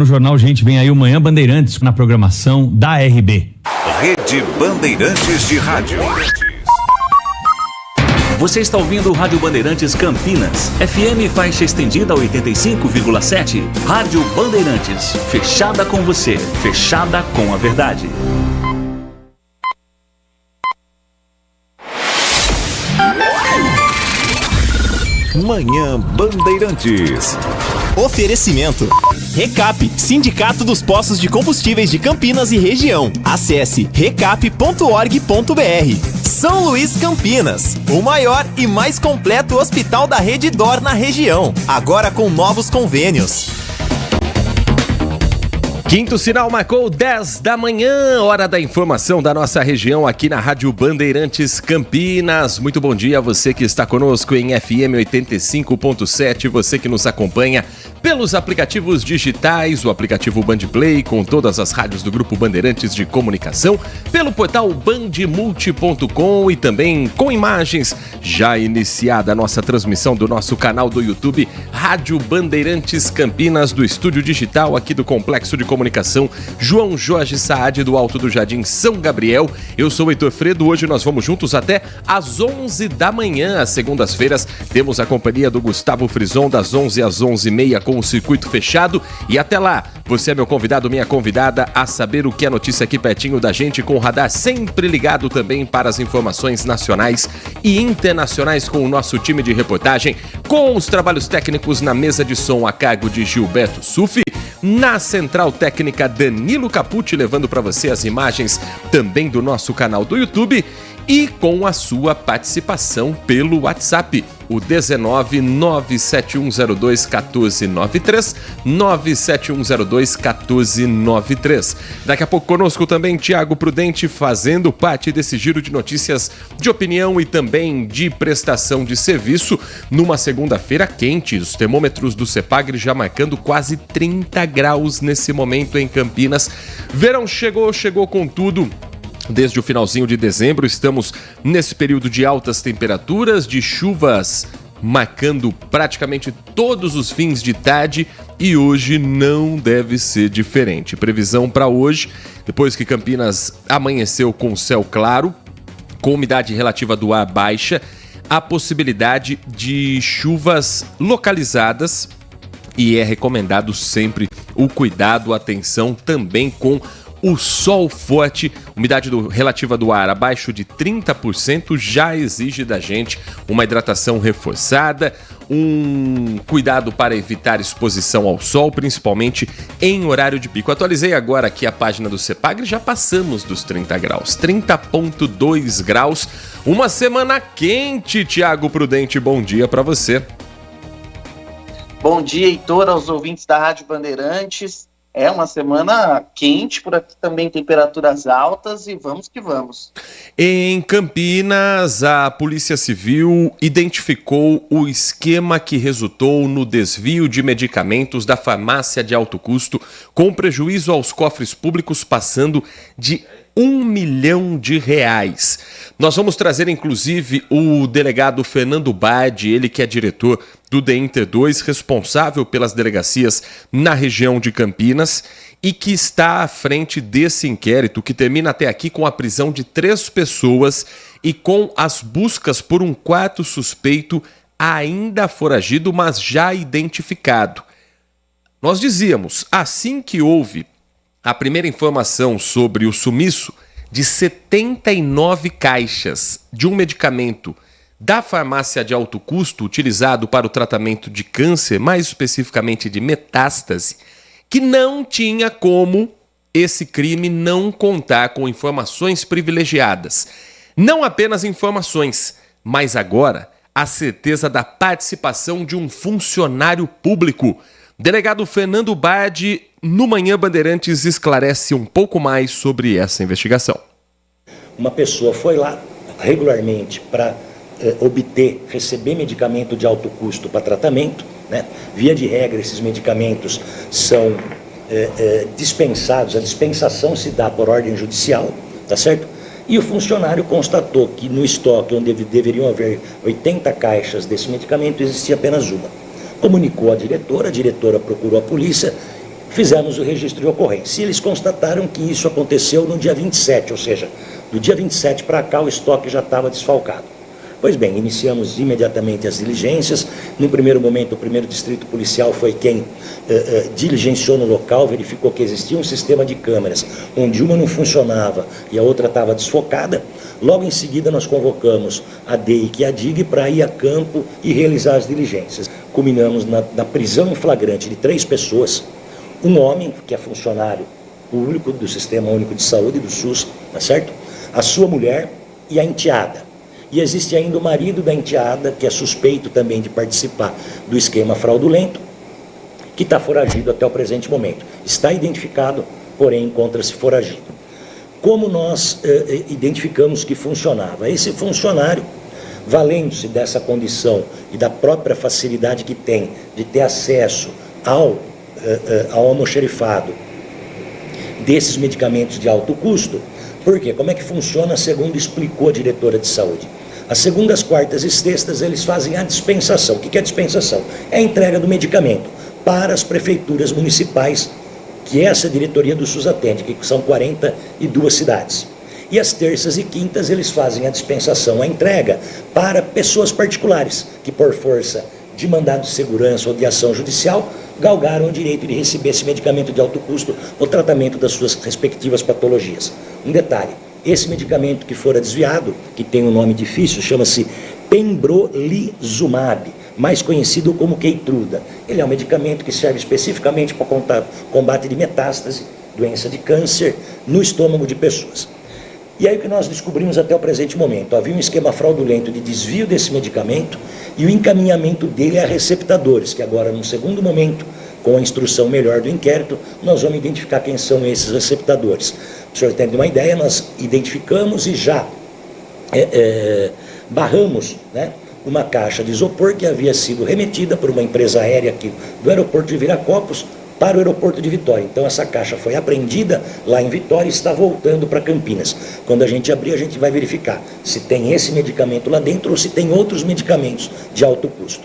No Jornal Gente, vem aí o Manhã Bandeirantes na programação da RB. Rede Bandeirantes de Rádio. Você está ouvindo o Rádio Bandeirantes Campinas, FM faixa estendida 85,7. Rádio Bandeirantes, fechada com você, fechada com a verdade. Manhã Bandeirantes. Oferecimento. Recap, Sindicato dos Postos de Combustíveis de Campinas e região. Acesse recap.org.br. São Luís Campinas, o maior e mais completo hospital da Rede DOR na região, agora com novos convênios. Quinto sinal marcou 10 da manhã, hora da informação da nossa região aqui na Rádio Bandeirantes Campinas. Muito bom dia a você que está conosco em FM 85.7, você que nos acompanha pelos aplicativos digitais, o aplicativo Bandplay com todas as rádios do Grupo Bandeirantes de Comunicação, pelo portal bandmulti.com e também com imagens. Já iniciada a nossa transmissão do nosso canal do YouTube, Rádio Bandeirantes Campinas, do estúdio digital aqui do Complexo de Comunicação João Jorge Saad, do Alto do Jardim São Gabriel. Eu sou o Heitor Fredo, hoje nós vamos juntos até às 11 da manhã. Às segundas-feiras temos a companhia do Gustavo Frison das 11 às 11h30 com o circuito fechado. E até lá, você é meu convidado, minha convidada a saber o que é notícia aqui pertinho da gente, com o radar sempre ligado também para as informações nacionais e internacionais com o nosso time de reportagem, com os trabalhos técnicos na mesa de som a cargo de Gilberto Sufi. Na central técnica, Danilo Capucci, levando para você as imagens também do nosso canal do YouTube e com a sua participação pelo WhatsApp, o 19 97102 1493, 97102 1493. Daqui a pouco conosco também Tiago Prudente, fazendo parte desse giro de notícias de opinião e também de prestação de serviço numa segunda-feira quente. Os termômetros do CEPAGRE já marcando quase 30 graus nesse momento em Campinas. Verão chegou com tudo. Desde o finalzinho de dezembro, estamos nesse período de altas temperaturas, de chuvas marcando praticamente todos os fins de tarde e hoje não deve ser diferente. Previsão para hoje, depois que Campinas amanheceu com céu claro, com umidade relativa do ar baixa, a possibilidade de chuvas localizadas e é recomendado sempre o cuidado, a atenção também com o sol forte. Umidade relativa do ar abaixo de 30% já exige da gente uma hidratação reforçada, um cuidado para evitar exposição ao sol, principalmente em horário de pico. Atualizei agora aqui a página do CEPAGRE, já passamos dos 30 graus, 30,2 graus. Uma semana quente, Tiago Prudente, bom dia para você. Bom dia, Heitor, aos ouvintes da Rádio Bandeirantes. É uma semana quente, por aqui também temperaturas altas e vamos que vamos. Em Campinas, a Polícia Civil identificou o esquema que resultou no desvio de medicamentos da farmácia de alto custo, com prejuízo aos cofres públicos passando de R$1 milhão. Nós vamos trazer, inclusive, o delegado Fernando Bardi, ele que é diretor do DEINTER 2, responsável pelas delegacias na região de Campinas e que está à frente desse inquérito, que termina até aqui com a prisão de 3 pessoas e com as buscas por um quarto suspeito ainda foragido, mas já identificado. Nós dizíamos, assim que houve a primeira informação sobre o sumiço de 79 caixas de um medicamento da farmácia de alto custo utilizado para o tratamento de câncer, mais especificamente de metástase, que não tinha como esse crime não contar com informações privilegiadas. Não apenas informações, mas agora a certeza da participação de um funcionário público. Delegado Fernando Bardi, no Manhã Bandeirantes, esclarece um pouco mais sobre essa investigação. Uma pessoa foi lá regularmente para receber medicamento de alto custo para tratamento, né? Via de regra, esses medicamentos são dispensados, a dispensação se dá por ordem judicial, tá certo? E o funcionário constatou que no estoque, onde deveriam haver 80 caixas desse medicamento, existia apenas uma. Comunicou à diretora, a diretora procurou a polícia, fizemos o registro de ocorrência. E eles constataram que isso aconteceu no dia 27, ou seja, do dia 27 para cá o estoque já estava desfalcado. Pois bem, iniciamos imediatamente as diligências. No primeiro momento, o primeiro distrito policial foi quem diligenciou no local, verificou que existia um sistema de câmeras, onde uma não funcionava e a outra estava desfocada. Logo em seguida, nós convocamos a DEIC e a DIG para ir a campo e realizar as diligências. Culminamos na prisão em flagrante de 3 pessoas, um homem, que é funcionário público do Sistema Único de Saúde, do SUS, tá certo? A sua mulher e a enteada. E existe ainda o marido da enteada, que é suspeito também de participar do esquema fraudulento, que está foragido até o presente momento. Está identificado, porém encontra-se foragido. Como nós identificamos que funcionava? Esse funcionário, valendo-se dessa condição e da própria facilidade que tem de ter acesso ao almoxarifado desses medicamentos de alto custo, por quê? Como é que funciona, segundo explicou a diretora de saúde? As segundas, quartas e sextas eles fazem a dispensação. O que é a dispensação? É a entrega do medicamento para as prefeituras municipais, que essa diretoria do SUS atende, que são 42 cidades. E as terças e quintas eles fazem a dispensação, a entrega para pessoas particulares, que por força de mandado de segurança ou de ação judicial, galgaram o direito de receber esse medicamento de alto custo no tratamento das suas respectivas patologias. Um detalhe, esse medicamento que fora desviado, que tem um nome difícil, chama-se pembrolizumab, mais conhecido como Keytruda. Ele é um medicamento que serve especificamente para combate de metástase, doença de câncer, no estômago de pessoas. E aí o que nós descobrimos até o presente momento? Havia um esquema fraudulento de desvio desse medicamento e o encaminhamento dele a receptadores, que agora, num segundo momento, com a instrução melhor do inquérito, nós vamos identificar quem são esses receptadores. Para o senhor ter uma ideia, nós identificamos e já barramos, né, uma caixa de isopor que havia sido remetida por uma empresa aérea aqui do aeroporto de Viracopos para o aeroporto de Vitória. Então essa caixa foi apreendida lá em Vitória e está voltando para Campinas. Quando a gente abrir, a gente vai verificar se tem esse medicamento lá dentro ou se tem outros medicamentos de alto custo.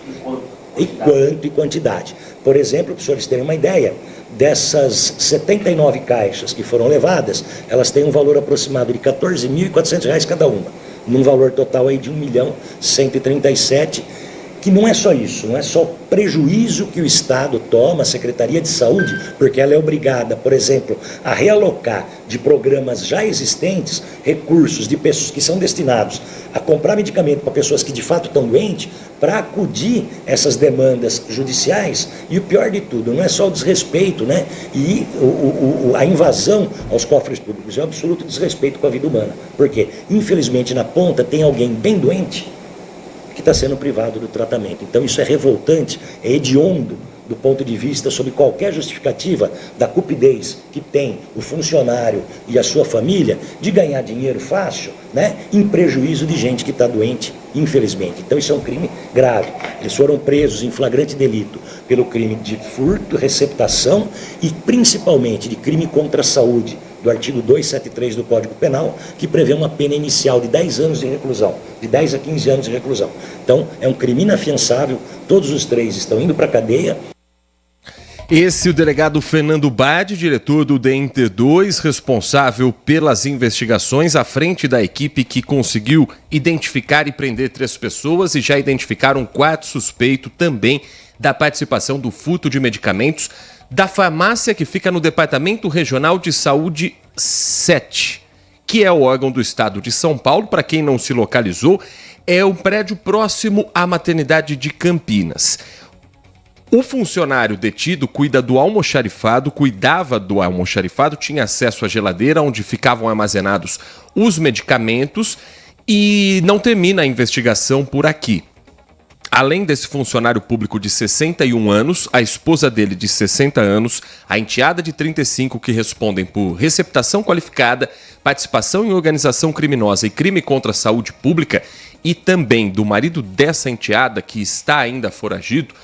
E quanto e quantidade. Por exemplo, para os senhores terem uma ideia, dessas 79 caixas que foram levadas, elas têm um valor aproximado de R$ 14.400 cada uma, num valor total aí de R$ 1.137.000, que não é só isso, não é só o prejuízo que o Estado toma, a Secretaria de Saúde, porque ela é obrigada, por exemplo, a realocar de programas já existentes recursos de pessoas que são destinados a comprar medicamento para pessoas que de fato estão doentes, para acudir essas demandas judiciais. E o pior de tudo, não é só o desrespeito, né, e a invasão aos cofres públicos, é um absoluto desrespeito com a vida humana, porque infelizmente na ponta tem alguém bem doente que está sendo privado do tratamento. Então isso é revoltante, é hediondo do ponto de vista sobre qualquer justificativa da cupidez que tem o funcionário e a sua família de ganhar dinheiro fácil, né, em prejuízo de gente que está doente, infelizmente. Então isso é um crime grave. Eles foram presos em flagrante delito pelo crime de furto, receptação e principalmente de crime contra a saúde, do artigo 273 do Código Penal, que prevê uma pena inicial de 10 anos de reclusão, de 10 a 15 anos de reclusão. Então, é um crime inafiançável, todos os 3 estão indo para a cadeia. Esse é o delegado Fernando Bade, diretor do DENTER 2, responsável pelas investigações à frente da equipe que conseguiu identificar e prender 3 pessoas e já identificaram 4 suspeitos também da participação do furto de medicamentos da farmácia que fica no Departamento Regional de Saúde 7, que é o órgão do estado de São Paulo. Para quem não se localizou, é um prédio próximo à maternidade de Campinas. O funcionário detido cuidava do almoxarifado, tinha acesso à geladeira onde ficavam armazenados os medicamentos e não termina a investigação por aqui. Além desse funcionário público de 61 anos, a esposa dele de 60 anos, a enteada de 35 que respondem por receptação qualificada, participação em organização criminosa e crime contra a saúde pública, e também do marido dessa enteada que está ainda foragido,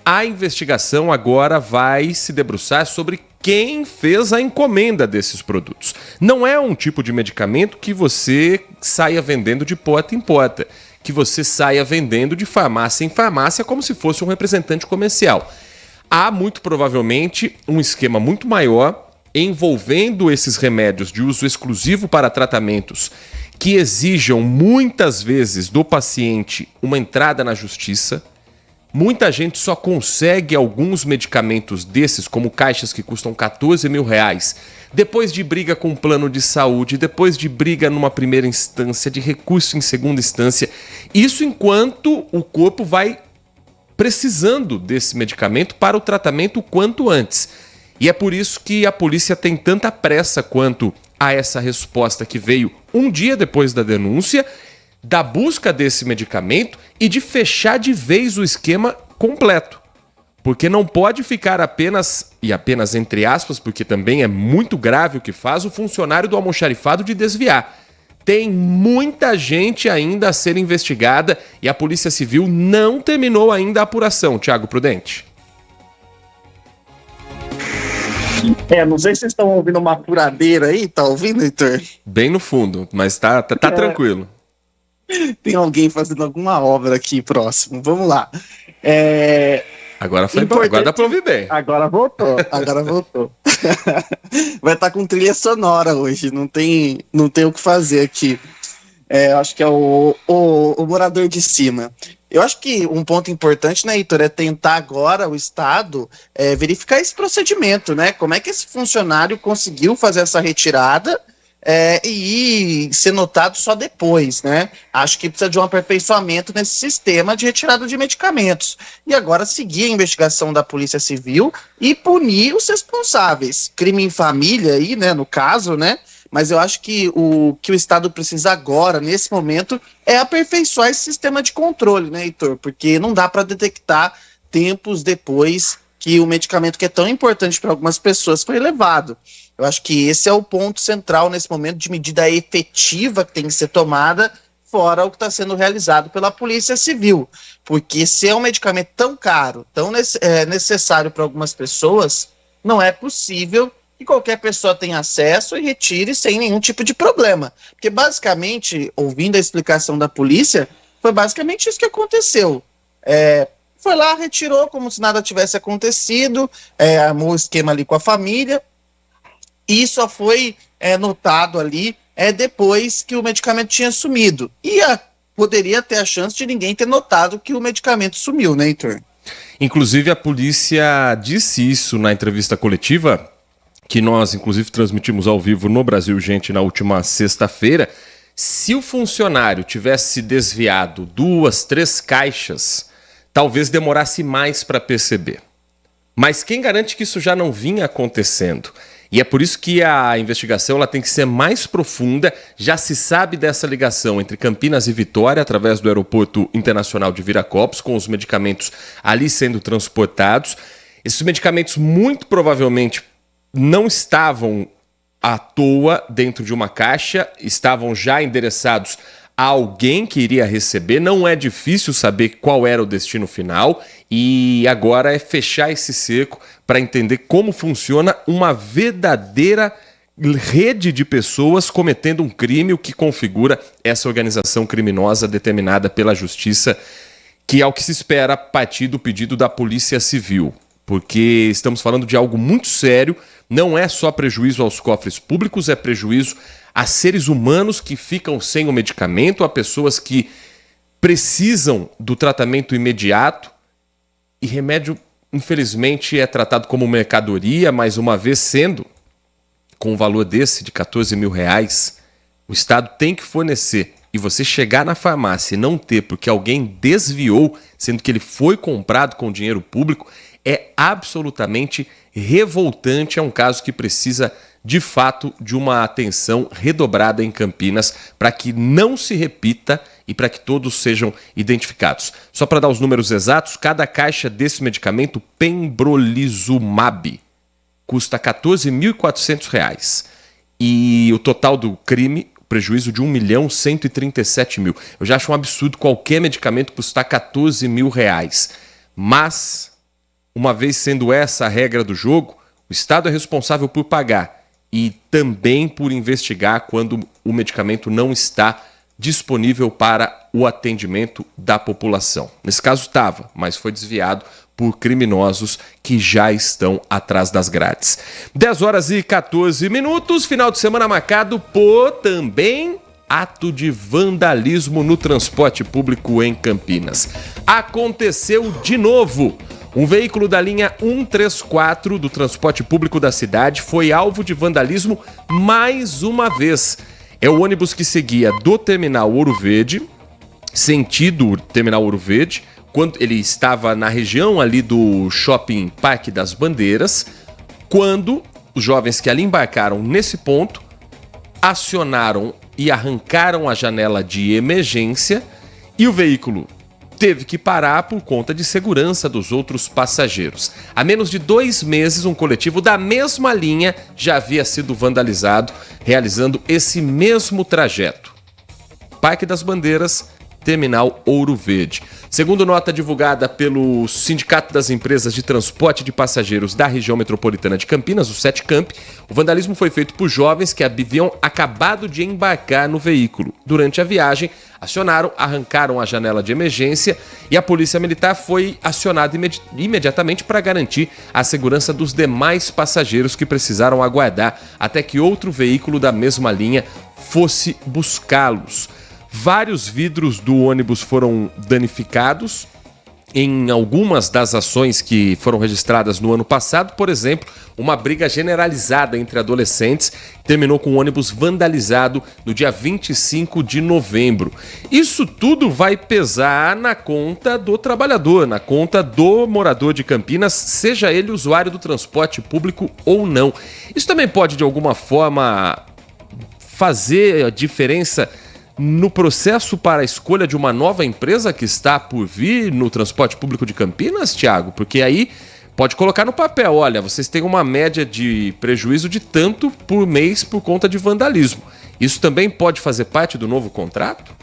a investigação agora vai se debruçar sobre quem fez a encomenda desses produtos. Não é um tipo de medicamento que você saia vendendo de porta em porta, que você saia vendendo de farmácia em farmácia como se fosse um representante comercial. há muito provavelmente um esquema muito maior envolvendo esses remédios de uso exclusivo para tratamentos que exijam muitas vezes do paciente uma entrada na justiça. Muita gente só consegue alguns medicamentos desses, como caixas que custam 14 mil reais, depois de briga com o plano de saúde, depois de briga numa primeira instância, de recurso em segunda instância. Isso enquanto o corpo vai precisando desse medicamento para o tratamento o quanto antes. E é por isso que a polícia tem tanta pressa quanto a essa resposta que veio um dia depois da denúncia, da busca desse medicamento e de fechar de vez o esquema completo. Porque não pode ficar apenas, e apenas entre aspas, porque também é muito grave o que faz, o funcionário do almoxarifado de desviar. Tem muita gente ainda a ser investigada e a Polícia Civil não terminou ainda a apuração. Thiago Prudente. Não sei se vocês estão ouvindo uma furadeira aí, tá ouvindo, Heitor? Bem no fundo, mas tá tranquilo. Tem alguém fazendo alguma obra aqui próximo, vamos lá. Agora foi bom, agora dá pra ouvir bem. Agora voltou. Vai estar com trilha sonora hoje, não tem o que fazer aqui. Acho que é o morador de cima. Eu acho que um ponto importante, né, Heitor, é tentar agora o Estado verificar esse procedimento, né? Como é que esse funcionário conseguiu fazer essa retirada e ser notado só depois, né? Acho que precisa de um aperfeiçoamento nesse sistema de retirada de medicamentos. E agora seguir a investigação da Polícia Civil e punir os responsáveis. Crime em família aí, né, no caso, né? Mas eu acho que o Estado precisa agora, nesse momento, é aperfeiçoar esse sistema de controle, né, Heitor? Porque não dá para detectar tempos depois que o medicamento que é tão importante para algumas pessoas foi levado. Eu acho que esse é o ponto central nesse momento de medida efetiva que tem que ser tomada, fora o que está sendo realizado pela Polícia Civil. Porque se é um medicamento tão caro, tão necessário para algumas pessoas, não é possível que qualquer pessoa tenha acesso e retire sem nenhum tipo de problema. Porque basicamente, ouvindo a explicação da polícia, foi basicamente isso que aconteceu. Foi lá, retirou como se nada tivesse acontecido, armou o esquema ali com a família, e só foi notado ali depois que o medicamento tinha sumido. E poderia ter a chance de ninguém ter notado que o medicamento sumiu, né, Heitor? Inclusive, a polícia disse isso na entrevista coletiva, que nós, inclusive, transmitimos ao vivo no Brasil Gente na última sexta-feira. Se o funcionário tivesse desviado 2, 3 caixas, talvez demorasse mais para perceber. Mas quem garante que isso já não vinha acontecendo? E é por isso que a investigação ela tem que ser mais profunda. Já se sabe dessa ligação entre Campinas e Vitória, através do Aeroporto Internacional de Viracopos, com os medicamentos ali sendo transportados. Esses medicamentos muito provavelmente não estavam à toa dentro de uma caixa, estavam já endereçados a alguém que iria receber. Não é difícil saber qual era o destino final e agora é fechar esse cerco para entender como funciona uma verdadeira rede de pessoas cometendo um crime, o que configura essa organização criminosa determinada pela justiça, que é o que se espera a partir do pedido da Polícia Civil. Porque estamos falando de algo muito sério, não é só prejuízo aos cofres públicos, é prejuízo a seres humanos que ficam sem o medicamento, a pessoas que precisam do tratamento imediato. E remédio, infelizmente, é tratado como mercadoria, mas uma vez sendo com um valor desse de 14 mil reais, o Estado tem que fornecer. E você chegar na farmácia e não ter porque alguém desviou, sendo que ele foi comprado com dinheiro público, é absolutamente revoltante. É um caso que precisa, de fato, de uma atenção redobrada em Campinas para que não se repita e para que todos sejam identificados. Só para dar os números exatos, cada caixa desse medicamento Pembrolizumab custa R$ 14.400. E o total do crime, prejuízo de R$ 1.137.000. Eu já acho um absurdo qualquer medicamento custar R$ 14 mil. Mas, uma vez sendo essa a regra do jogo, o Estado é responsável por pagar e também por investigar quando o medicamento não está disponível para o atendimento da população. Nesse caso estava, mas foi desviado por criminosos que já estão atrás das grades. 10h14, final de semana marcado por também ato de vandalismo no transporte público em Campinas. Aconteceu de novo. Um veículo da linha 134 do transporte público da cidade foi alvo de vandalismo mais uma vez. É o ônibus que seguia do Terminal Ouro Verde, sentido Terminal Ouro Verde, quando ele estava na região ali do Shopping Parque das Bandeiras, quando os jovens que ali embarcaram nesse ponto acionaram e arrancaram a janela de emergência e o veículo teve que parar por conta de segurança dos outros passageiros. Há menos de 2 meses, um coletivo da mesma linha já havia sido vandalizado, realizando esse mesmo trajeto. Parque das Bandeiras, Terminal Ouro Verde. Segundo nota divulgada pelo Sindicato das Empresas de Transporte de Passageiros da região metropolitana de Campinas, o SETCamp, o vandalismo foi feito por jovens que haviam acabado de embarcar no veículo. Durante a viagem, acionaram, arrancaram a janela de emergência e a polícia militar foi acionada imediatamente para garantir a segurança dos demais passageiros que precisaram aguardar até que outro veículo da mesma linha fosse buscá-los. Vários vidros do ônibus foram danificados em algumas das ações que foram registradas no ano passado. Por exemplo, uma briga generalizada entre adolescentes terminou com o ônibus vandalizado no dia 25 de novembro. Isso tudo vai pesar na conta do trabalhador, na conta do morador de Campinas, seja ele usuário do transporte público ou não. Isso também pode, de alguma forma, fazer a diferença no processo para a escolha de uma nova empresa que está por vir no transporte público de Campinas, Thiago? Porque aí pode colocar no papel, olha, vocês têm uma média de prejuízo de tanto por mês por conta de vandalismo. Isso também pode fazer parte do novo contrato?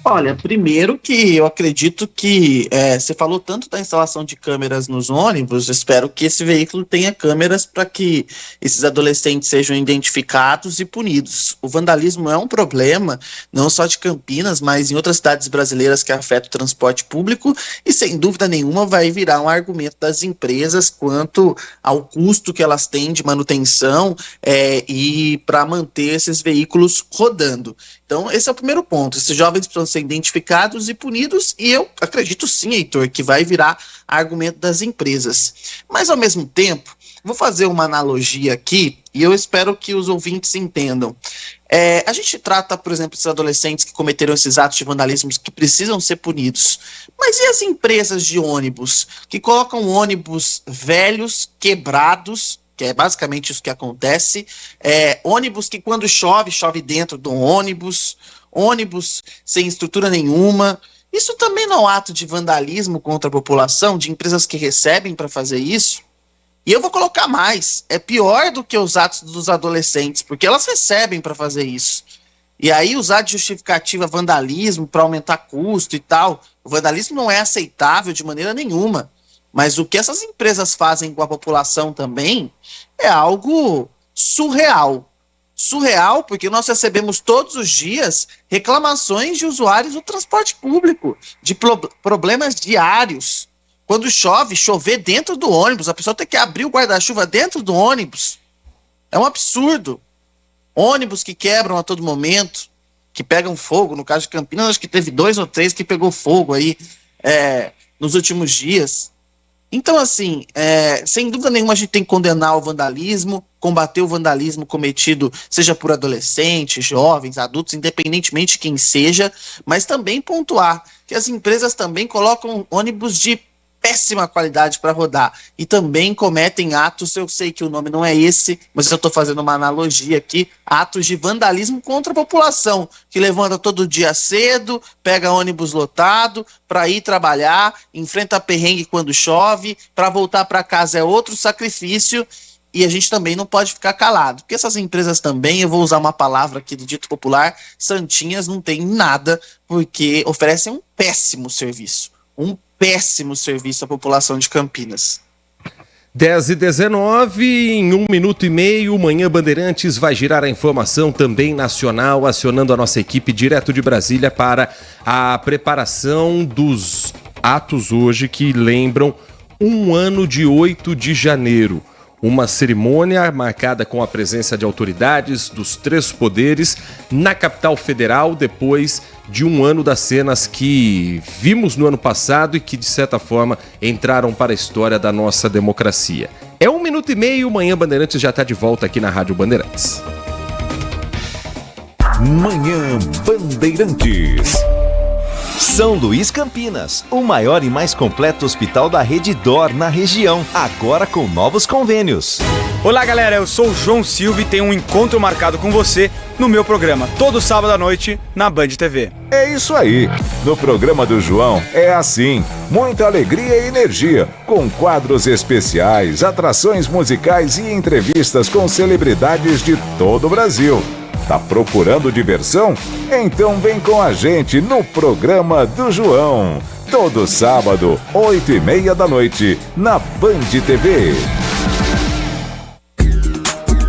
Olha, primeiro que eu acredito que você falou tanto da instalação de câmeras nos ônibus, espero que esse veículo tenha câmeras para que esses adolescentes sejam identificados e punidos. O vandalismo é um problema, não só de Campinas, mas em outras cidades brasileiras que afeta o transporte público e, sem dúvida nenhuma, vai virar um argumento das empresas quanto ao custo que elas têm de manutenção e para manter esses veículos rodando. Então, esse é o primeiro ponto. Esses jovens precisam ser identificados e punidos, e eu acredito sim, Heitor, que vai virar argumento das empresas. Mas, ao mesmo tempo, vou fazer uma analogia aqui, e eu espero que os ouvintes entendam. A gente trata, por exemplo, esses adolescentes que cometeram esses atos de vandalismo que precisam ser punidos. Mas e as empresas de ônibus, que colocam ônibus velhos, quebrados, que é basicamente isso que acontece, ônibus que quando chove dentro do ônibus sem estrutura nenhuma. Isso também não é um ato de vandalismo contra a população, de empresas que recebem para fazer isso? E eu vou colocar mais, é pior do que os atos dos adolescentes, porque elas recebem para fazer isso. E aí usar de justificativa vandalismo para aumentar custo e tal, o vandalismo não é aceitável de maneira nenhuma. Mas o que essas empresas fazem com a população também é algo surreal. Surreal porque nós recebemos todos os dias reclamações de usuários do transporte público, de problemas diários. Quando chover dentro do ônibus, a pessoa tem que abrir o guarda-chuva dentro do ônibus. É um absurdo. Ônibus que quebram a todo momento, que pegam fogo. No caso de Campinas, acho que teve 2 ou 3 que pegou fogo aí nos últimos dias. Então, assim, sem dúvida nenhuma a gente tem que condenar o vandalismo, combater o vandalismo cometido, seja por adolescentes, jovens, adultos, independentemente de quem seja, mas também pontuar que as empresas também colocam ônibus de péssima qualidade para rodar e também cometem atos, eu sei que o nome não é esse, mas eu estou fazendo uma analogia aqui, atos de vandalismo contra a população, que levanta todo dia cedo, pega ônibus lotado para ir trabalhar, enfrenta perrengue quando chove, para voltar para casa é outro sacrifício. E a gente também não pode ficar calado, porque essas empresas também, eu vou usar uma palavra aqui do dito popular, santinhas não tem nada, porque oferecem um péssimo serviço à população de Campinas. 10h19, em 1 minuto e meio, Manhã Bandeirantes vai girar a informação também nacional, acionando a nossa equipe direto de Brasília para a preparação dos atos hoje que lembram um ano de 8 de janeiro. Uma cerimônia marcada com a presença de autoridades dos 3 poderes na capital federal, depois de um ano das cenas que vimos no ano passado e que, de certa forma, entraram para a história da nossa democracia. É 1 minuto e meio, Manhã Bandeirantes já está de volta aqui na Rádio Bandeirantes. Manhã Bandeirantes. São Luís Campinas, o maior e mais completo hospital da Rede D'Or na região, agora com novos convênios. Olá galera, eu sou o João Silva e tenho um encontro marcado com você no meu programa, todo sábado à noite na Band TV. É isso aí. No programa do João é assim, muita alegria e energia, com quadros especiais, atrações musicais e entrevistas com celebridades de todo o Brasil. Tá procurando diversão? Então vem com a gente no programa do João. Todo sábado, 8h30 da noite, na Band TV.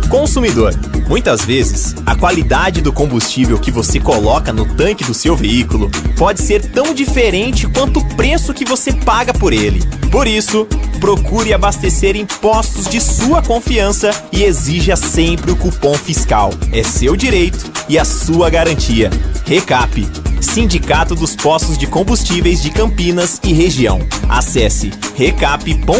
Consumidor, muitas vezes, a qualidade do combustível que você coloca no tanque do seu veículo pode ser tão diferente quanto o preço que você paga por ele. Por isso, procure abastecer em postos de sua confiança e exija sempre o cupom fiscal. É seu direito e a sua garantia. Recap, Sindicato dos Postos de Combustíveis de Campinas e Região. Acesse recap.org.br.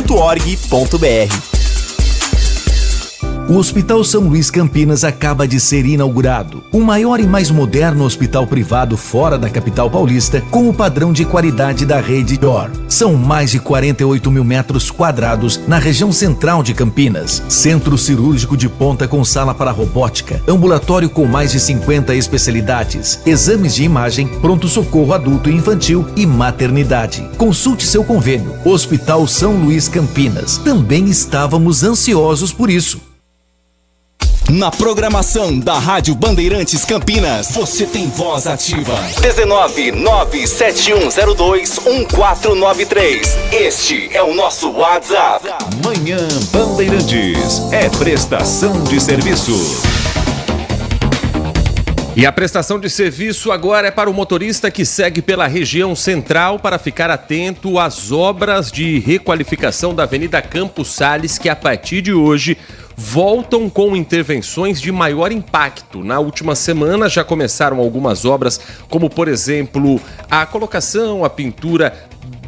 O Hospital São Luís Campinas acaba de ser inaugurado. O maior e mais moderno hospital privado fora da capital paulista, com o padrão de qualidade da Rede D'Or. São mais de 48 mil metros quadrados na região central de Campinas. Centro cirúrgico de ponta com sala para robótica, ambulatório com mais de 50 especialidades, exames de imagem, pronto-socorro adulto e infantil e maternidade. Consulte seu convênio. Hospital São Luís Campinas. Também estávamos ansiosos por isso. Na programação da Rádio Bandeirantes Campinas, você tem voz ativa. 19971021493. Este é o nosso WhatsApp. Manhã Bandeirantes é prestação de serviço. E a prestação de serviço agora é para o motorista que segue pela região central para ficar atento às obras de requalificação da Avenida Campos Sales, que a partir de hoje voltam com intervenções de maior impacto. Na última semana já começaram algumas obras, como por exemplo a colocação, a pintura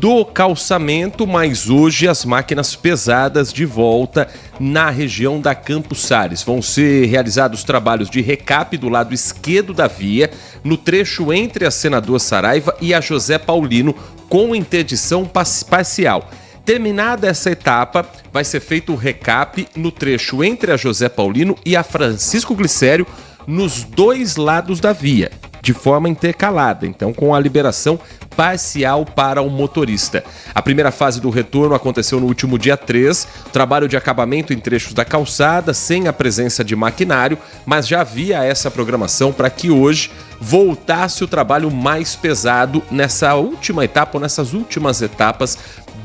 do calçamento, mas hoje as máquinas pesadas de volta na região da Campos Sales. Vão ser realizados trabalhos de recap do lado esquerdo da via, no trecho entre a Senador Saraiva e a José Paulino, com interdição parcial. Terminada essa etapa, vai ser feito o recap no trecho entre a José Paulino e a Francisco Glicério, nos 2 lados da via, de forma intercalada, então com a liberação parcial para o motorista. A primeira fase do retorno aconteceu no último dia 3, trabalho de acabamento em trechos da calçada, sem a presença de maquinário, mas já havia essa programação para que hoje voltasse o trabalho mais pesado nessa última etapa, ou nessas últimas etapas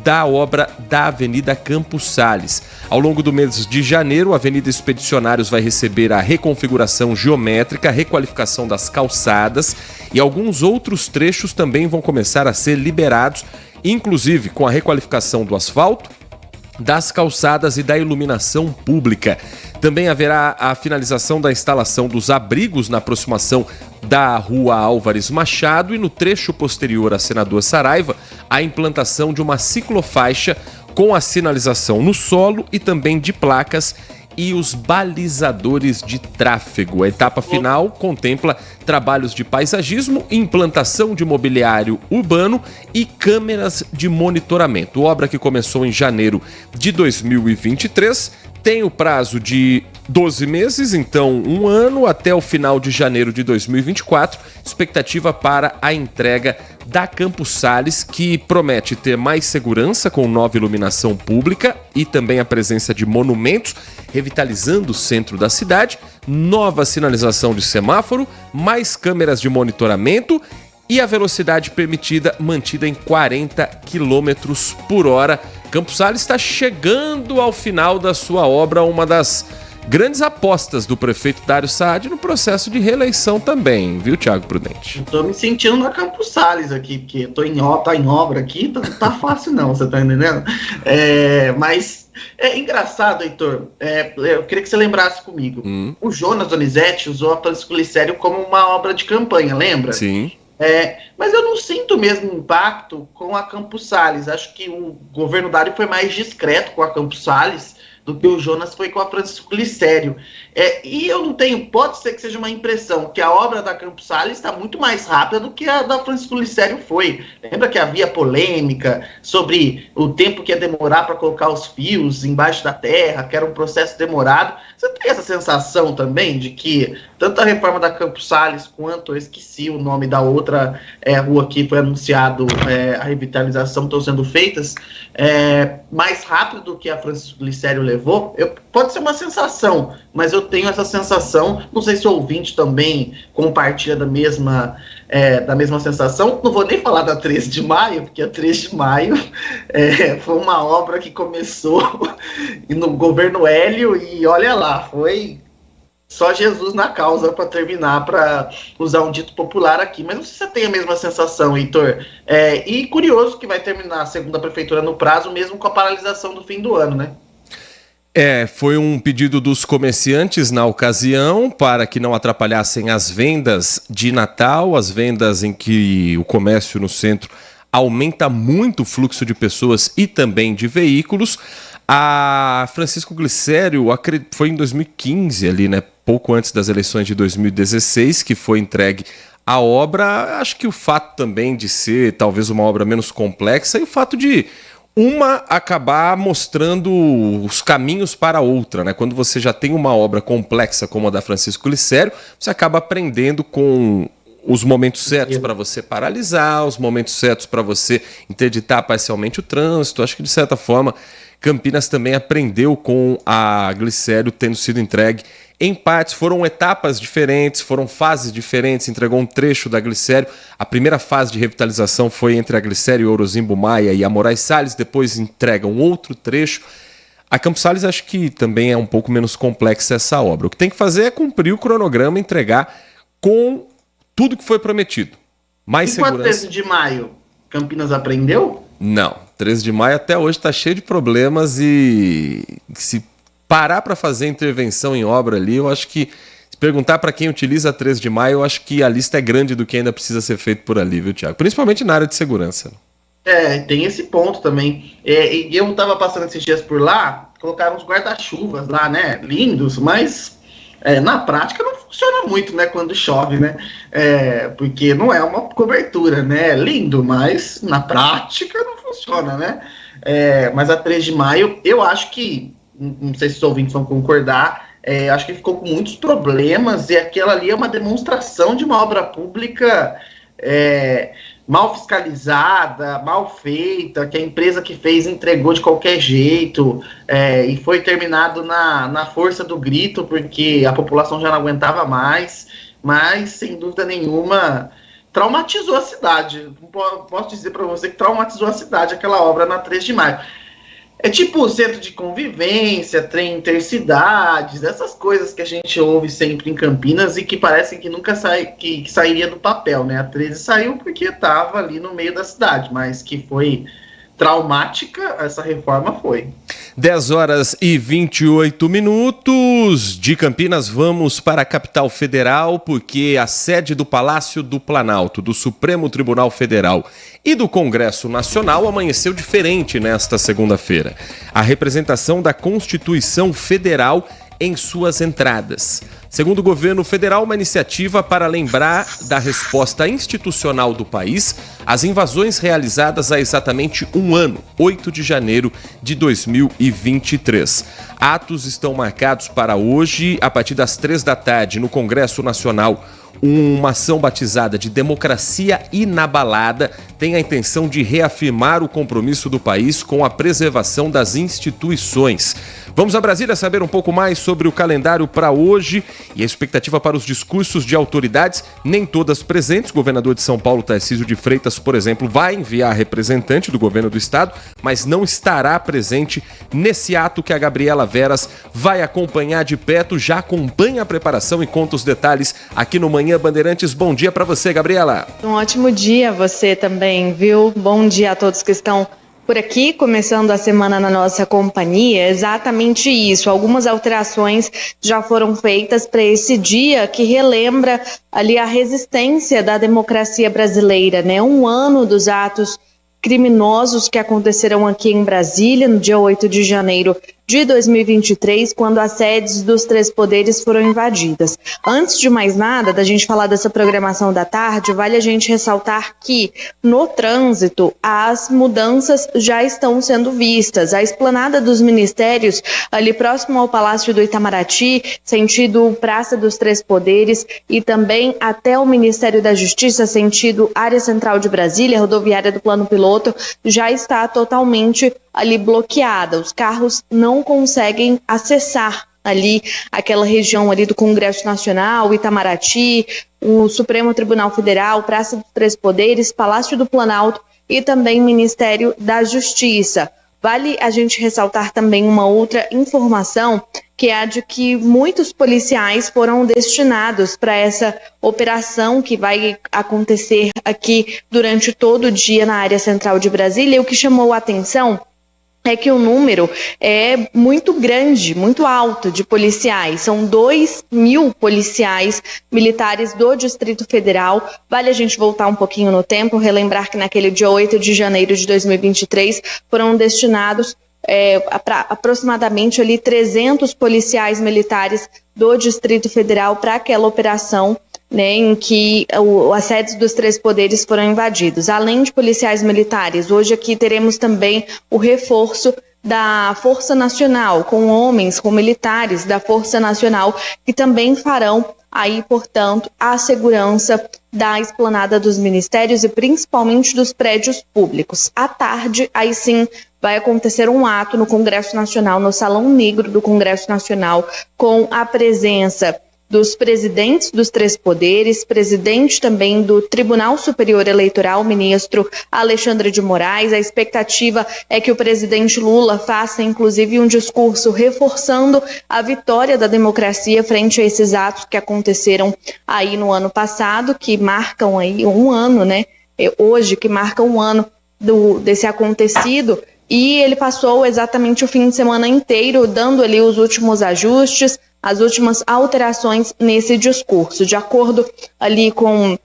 da obra da Avenida Campos Sales. Ao longo do mês de janeiro, a Avenida Expedicionários vai receber a reconfiguração geométrica, a requalificação das calçadas e alguns outros trechos também vão começar a ser liberados, inclusive com a requalificação do asfalto, das calçadas e da iluminação pública. Também haverá a finalização da instalação dos abrigos na aproximação da Rua Álvares Machado e no trecho posterior à Senador Saraiva, a implantação de uma ciclofaixa com a sinalização no solo e também de placas e os balizadores de tráfego. A etapa final contempla trabalhos de paisagismo, implantação de mobiliário urbano e câmeras de monitoramento. Obra que começou em janeiro de 2023, tem o prazo de 12 meses, então 1 ano, até o final de janeiro de 2024. Expectativa para a entrega da Campos Sales, que promete ter mais segurança com nova iluminação pública e também a presença de monumentos, revitalizando o centro da cidade, nova sinalização de semáforo, mais câmeras de monitoramento e a velocidade permitida mantida em 40 km por hora. Campos Sales está chegando ao final da sua obra, uma das grandes apostas do prefeito Dário Saad no processo de reeleição também, viu, Thiago Prudente? Eu tô me sentindo na Campos Salles aqui, porque tá em obra aqui, tá fácil não, você tá entendendo? Mas é engraçado, Heitor, eu queria que você lembrasse comigo. O Jonas Donizete usou a Francisco Glicério como uma obra de campanha, lembra? Sim. Mas eu não sinto o mesmo impacto com a Campos Salles. Acho que o governo Dário foi mais discreto com a Campos Salles do que o Jonas foi com a Francisco Glicério. E eu não tenho, pode ser que seja uma impressão, que a obra da Campos Salles está muito mais rápida do que a da Francisco Glicério foi. Lembra que havia polêmica sobre o tempo que ia demorar para colocar os fios embaixo da terra, que era um processo demorado? Você tem essa sensação também de que tanto a reforma da Campos Salles quanto, eu esqueci o nome da outra rua que foi anunciado, a revitalização estão sendo feitas, mais rápido do que a Francisco Glicério levou? Pode ser uma sensação, mas eu tenho essa sensação, não sei se o ouvinte também compartilha da mesma sensação. Não vou nem falar da 13 de maio, porque a 13 de maio foi uma obra que começou no governo Hélio e olha lá, foi só Jesus na causa para terminar, para usar um dito popular aqui. Mas não sei se você tem a mesma sensação, Heitor. E curioso que vai terminar, segundo a prefeitura, no prazo, mesmo com a paralisação do fim do ano, né? Foi um pedido dos comerciantes na ocasião para que não atrapalhassem as vendas de Natal, as vendas em que o comércio no centro aumenta muito o fluxo de pessoas e também de veículos. A Francisco Glicério foi em 2015 ali, né, pouco antes das eleições de 2016, que foi entregue a obra. Acho que o fato também de ser talvez uma obra menos complexa e o fato de uma acabar mostrando os caminhos para a outra, né? Quando você já tem uma obra complexa como a da Francisco Glicério, você acaba aprendendo com os momentos certos para você paralisar, os momentos certos para você interditar parcialmente o trânsito. Acho que, de certa forma, Campinas também aprendeu com a Glicério tendo sido entregue em partes. Foram etapas diferentes, foram fases diferentes, entregou um trecho da Glicério. A primeira fase de revitalização foi entre a Glicério e Orozimbo Maia e a Moraes Salles, depois entrega um outro trecho. A Campos Salles acho que também é um pouco menos complexa essa obra. O que tem que fazer é cumprir o cronograma, entregar com tudo que foi prometido. Mais segurança. E com a 13 de maio, Campinas aprendeu? Não, 13 de maio até hoje está cheio de problemas e se parar para fazer intervenção em obra ali, eu acho que, se perguntar para quem utiliza a 13 de maio, eu acho que a lista é grande do que ainda precisa ser feito por ali, viu, Thiago? Principalmente na área de segurança. Tem esse ponto também. E eu estava passando esses dias por lá, colocaram uns guarda-chuvas lá, né? Lindos, mas na prática não funciona muito, né? Quando chove, né? Porque não é uma cobertura, né? Lindo, mas na prática não funciona, né? Mas a 3 de maio, eu acho que, não sei se os ouvintes vão concordar, acho que ficou com muitos problemas e aquela ali é uma demonstração de uma obra pública mal fiscalizada, mal feita, que a empresa que fez entregou de qualquer jeito e foi terminado na força do grito, porque a população já não aguentava mais, mas, sem dúvida nenhuma, traumatizou a cidade. Posso dizer para você que traumatizou a cidade aquela obra na 3 de maio. É tipo o centro de convivência, trem intercidades, essas coisas que a gente ouve sempre em Campinas e que parecem que nunca que sairia do papel, né? A 13 saiu porque estava ali no meio da cidade, mas que foi traumática, essa reforma foi. 10h28. De Campinas vamos para a capital federal, porque a sede do Palácio do Planalto, do Supremo Tribunal Federal e do Congresso Nacional amanheceu diferente nesta segunda-feira. A representação da Constituição Federal em suas entradas. Segundo o governo federal, uma iniciativa para lembrar da resposta institucional do país às invasões realizadas há exatamente um ano, 8 de janeiro de 2023. Atos estão marcados para hoje, a partir das 3 da tarde, no Congresso Nacional. Uma ação batizada de Democracia Inabalada tem a intenção de reafirmar o compromisso do país com a preservação das instituições. Vamos a Brasília saber um pouco mais sobre o calendário para hoje e a expectativa para os discursos de autoridades, nem todas presentes. O governador de São Paulo, Tarcísio de Freitas, por exemplo, vai enviar representante do governo do estado, mas não estará presente nesse ato que a Gabriela Veras vai acompanhar de perto. Já acompanha a preparação e conta os detalhes aqui no Manhã Bandeirantes. Bom dia para você, Gabriela. Um ótimo dia a você também, viu? Bom dia a todos que estão por aqui, começando a semana na nossa companhia. Exatamente isso. Algumas alterações já foram feitas para esse dia que relembra ali a resistência da democracia brasileira, né? Um ano dos atos criminosos que aconteceram aqui em Brasília, no dia 8 de janeiro de 2023, quando as sedes dos três poderes foram invadidas. Antes de mais nada, da gente falar dessa programação da tarde, vale a gente ressaltar que no trânsito as mudanças já estão sendo vistas. A esplanada dos ministérios, ali próximo ao Palácio do Itamaraty, sentido Praça dos Três Poderes, e também até o Ministério da Justiça, sentido Área Central de Brasília, rodoviária do Plano Piloto, já está totalmente ali bloqueada. Os carros não conseguem acessar ali aquela região ali do Congresso Nacional, Itamaraty, o Supremo Tribunal Federal, Praça dos Três Poderes, Palácio do Planalto e também Ministério da Justiça. Vale a gente ressaltar também uma outra informação, que é a de que muitos policiais foram destinados para essa operação que vai acontecer aqui durante todo o dia na área central de Brasília. E o que chamou a atenção é que o número é muito grande, muito alto de policiais. São 2.000 policiais militares do Distrito Federal. Vale a gente voltar um pouquinho no tempo, relembrar que naquele dia 8 de janeiro de 2023 foram destinados aproximadamente ali 300 policiais militares do Distrito Federal para aquela operação, né, em que as sedes dos três poderes foram invadidos. Além de policiais militares, hoje aqui teremos também o reforço da Força Nacional, com homens, com militares da Força Nacional, que também farão aí, portanto, a segurança da esplanada dos ministérios e principalmente dos prédios públicos. À tarde, aí sim, vai acontecer um ato no Congresso Nacional, no Salão Negro do Congresso Nacional, com a presença dos presidentes dos três poderes, presidente também do Tribunal Superior Eleitoral, ministro Alexandre de Moraes. A expectativa é que o presidente Lula faça, inclusive, um discurso reforçando a vitória da democracia frente a esses atos que aconteceram aí no ano passado, que marcam aí um ano, né? Hoje, que marca um ano desse acontecido. E ele passou exatamente o fim de semana inteiro dando ali os últimos ajustes, as últimas alterações nesse discurso. De acordo ali com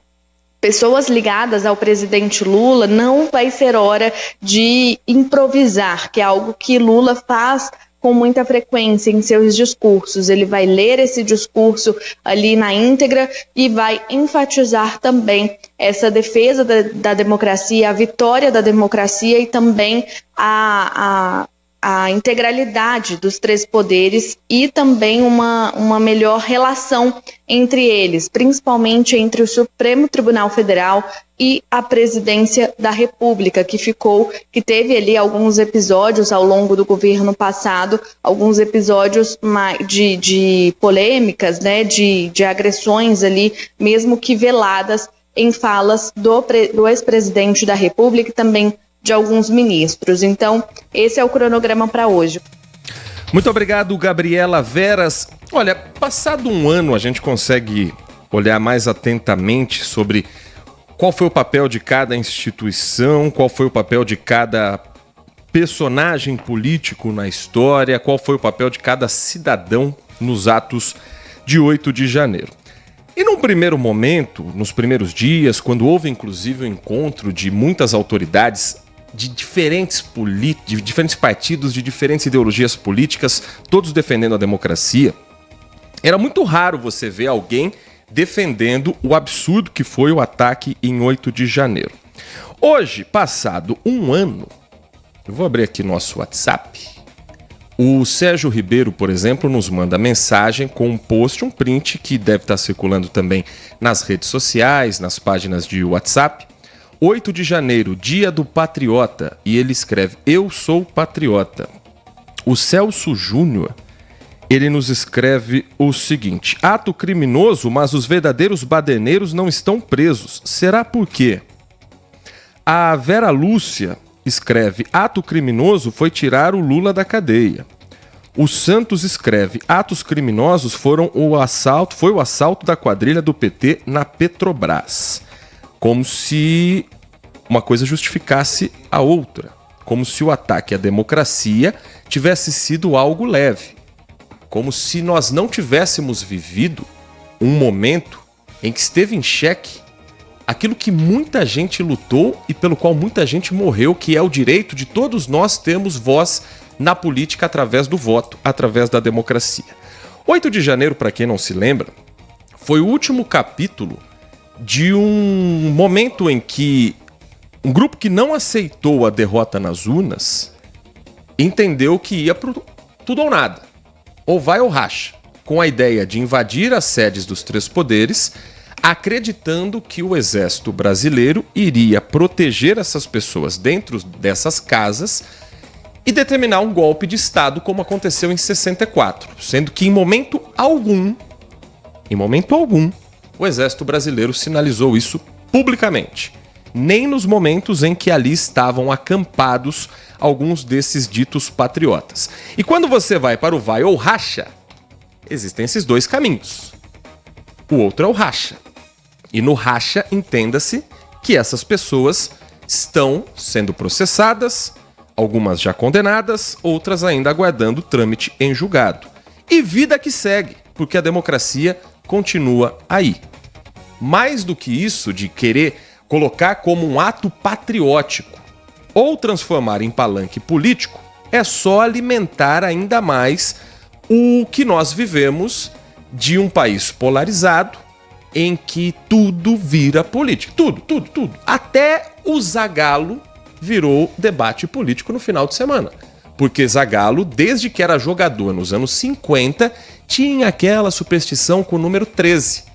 pessoas ligadas ao presidente Lula, não vai ser hora de improvisar, que é algo que Lula faz com muita frequência em seus discursos. Ele vai ler esse discurso ali na íntegra e vai enfatizar também essa defesa da democracia, a vitória da democracia e também a integralidade dos três poderes e também uma melhor relação entre eles, principalmente entre o Supremo Tribunal Federal e a Presidência da República, que teve ali alguns episódios ao longo do governo passado, alguns episódios de polêmicas, né, de agressões ali, mesmo que veladas em falas do ex-presidente da República e também de alguns ministros. Então, esse é o cronograma para hoje. Muito obrigado, Gabriela Veras. Olha, passado um ano, a gente consegue olhar mais atentamente sobre qual foi o papel de cada instituição, qual foi o papel de cada personagem político na história, qual foi o papel de cada cidadão nos atos de 8 de janeiro. E num primeiro momento, nos primeiros dias, quando houve inclusive o encontro de muitas autoridades de diferentes partidos, de diferentes ideologias políticas, todos defendendo a democracia, era muito raro você ver alguém defendendo o absurdo que foi o ataque em 8 de janeiro. Hoje, passado um ano, eu vou abrir aqui nosso WhatsApp. O Sérgio Ribeiro, por exemplo, nos manda mensagem com um post, um print que deve estar circulando também nas redes sociais, nas páginas de WhatsApp, 8 de janeiro, dia do patriota, e ele escreve: eu sou patriota. O Celso Júnior, ele nos escreve o seguinte: ato criminoso, mas os verdadeiros baderneiros não estão presos. Será por quê? A Vera Lúcia escreve: ato criminoso foi tirar o Lula da cadeia. O Santos escreve: atos criminosos foi o assalto da quadrilha do PT na Petrobras. Como se uma coisa justificasse a outra. Como se o ataque à democracia tivesse sido algo leve. Como se nós não tivéssemos vivido um momento em que esteve em xeque aquilo que muita gente lutou e pelo qual muita gente morreu, que é o direito de todos nós termos voz na política através do voto, através da democracia. 8 de janeiro, para quem não se lembra, foi o último capítulo de um momento em que um grupo que não aceitou a derrota nas urnas entendeu que ia pro tudo ou nada, ou vai ou racha, com a ideia de invadir as sedes dos três poderes, acreditando que o exército brasileiro iria proteger essas pessoas dentro dessas casas e determinar um golpe de Estado como aconteceu em 64, sendo que em momento algum, o exército brasileiro sinalizou isso publicamente. Nem nos momentos em que ali estavam acampados alguns desses ditos patriotas. E quando você vai para o vai ou racha, existem esses dois caminhos. O outro é o racha. E no racha, entenda-se que essas pessoas estão sendo processadas, algumas já condenadas, outras ainda aguardando trâmite em julgado. E vida que segue, porque a democracia continua aí. Mais do que isso de querer colocar como um ato patriótico ou transformar em palanque político, é só alimentar ainda mais o que nós vivemos de um país polarizado em que tudo vira política. Tudo. Até o Zagallo virou debate político no final de semana. Porque Zagallo, desde que era jogador nos anos 50, tinha aquela superstição com o número 13.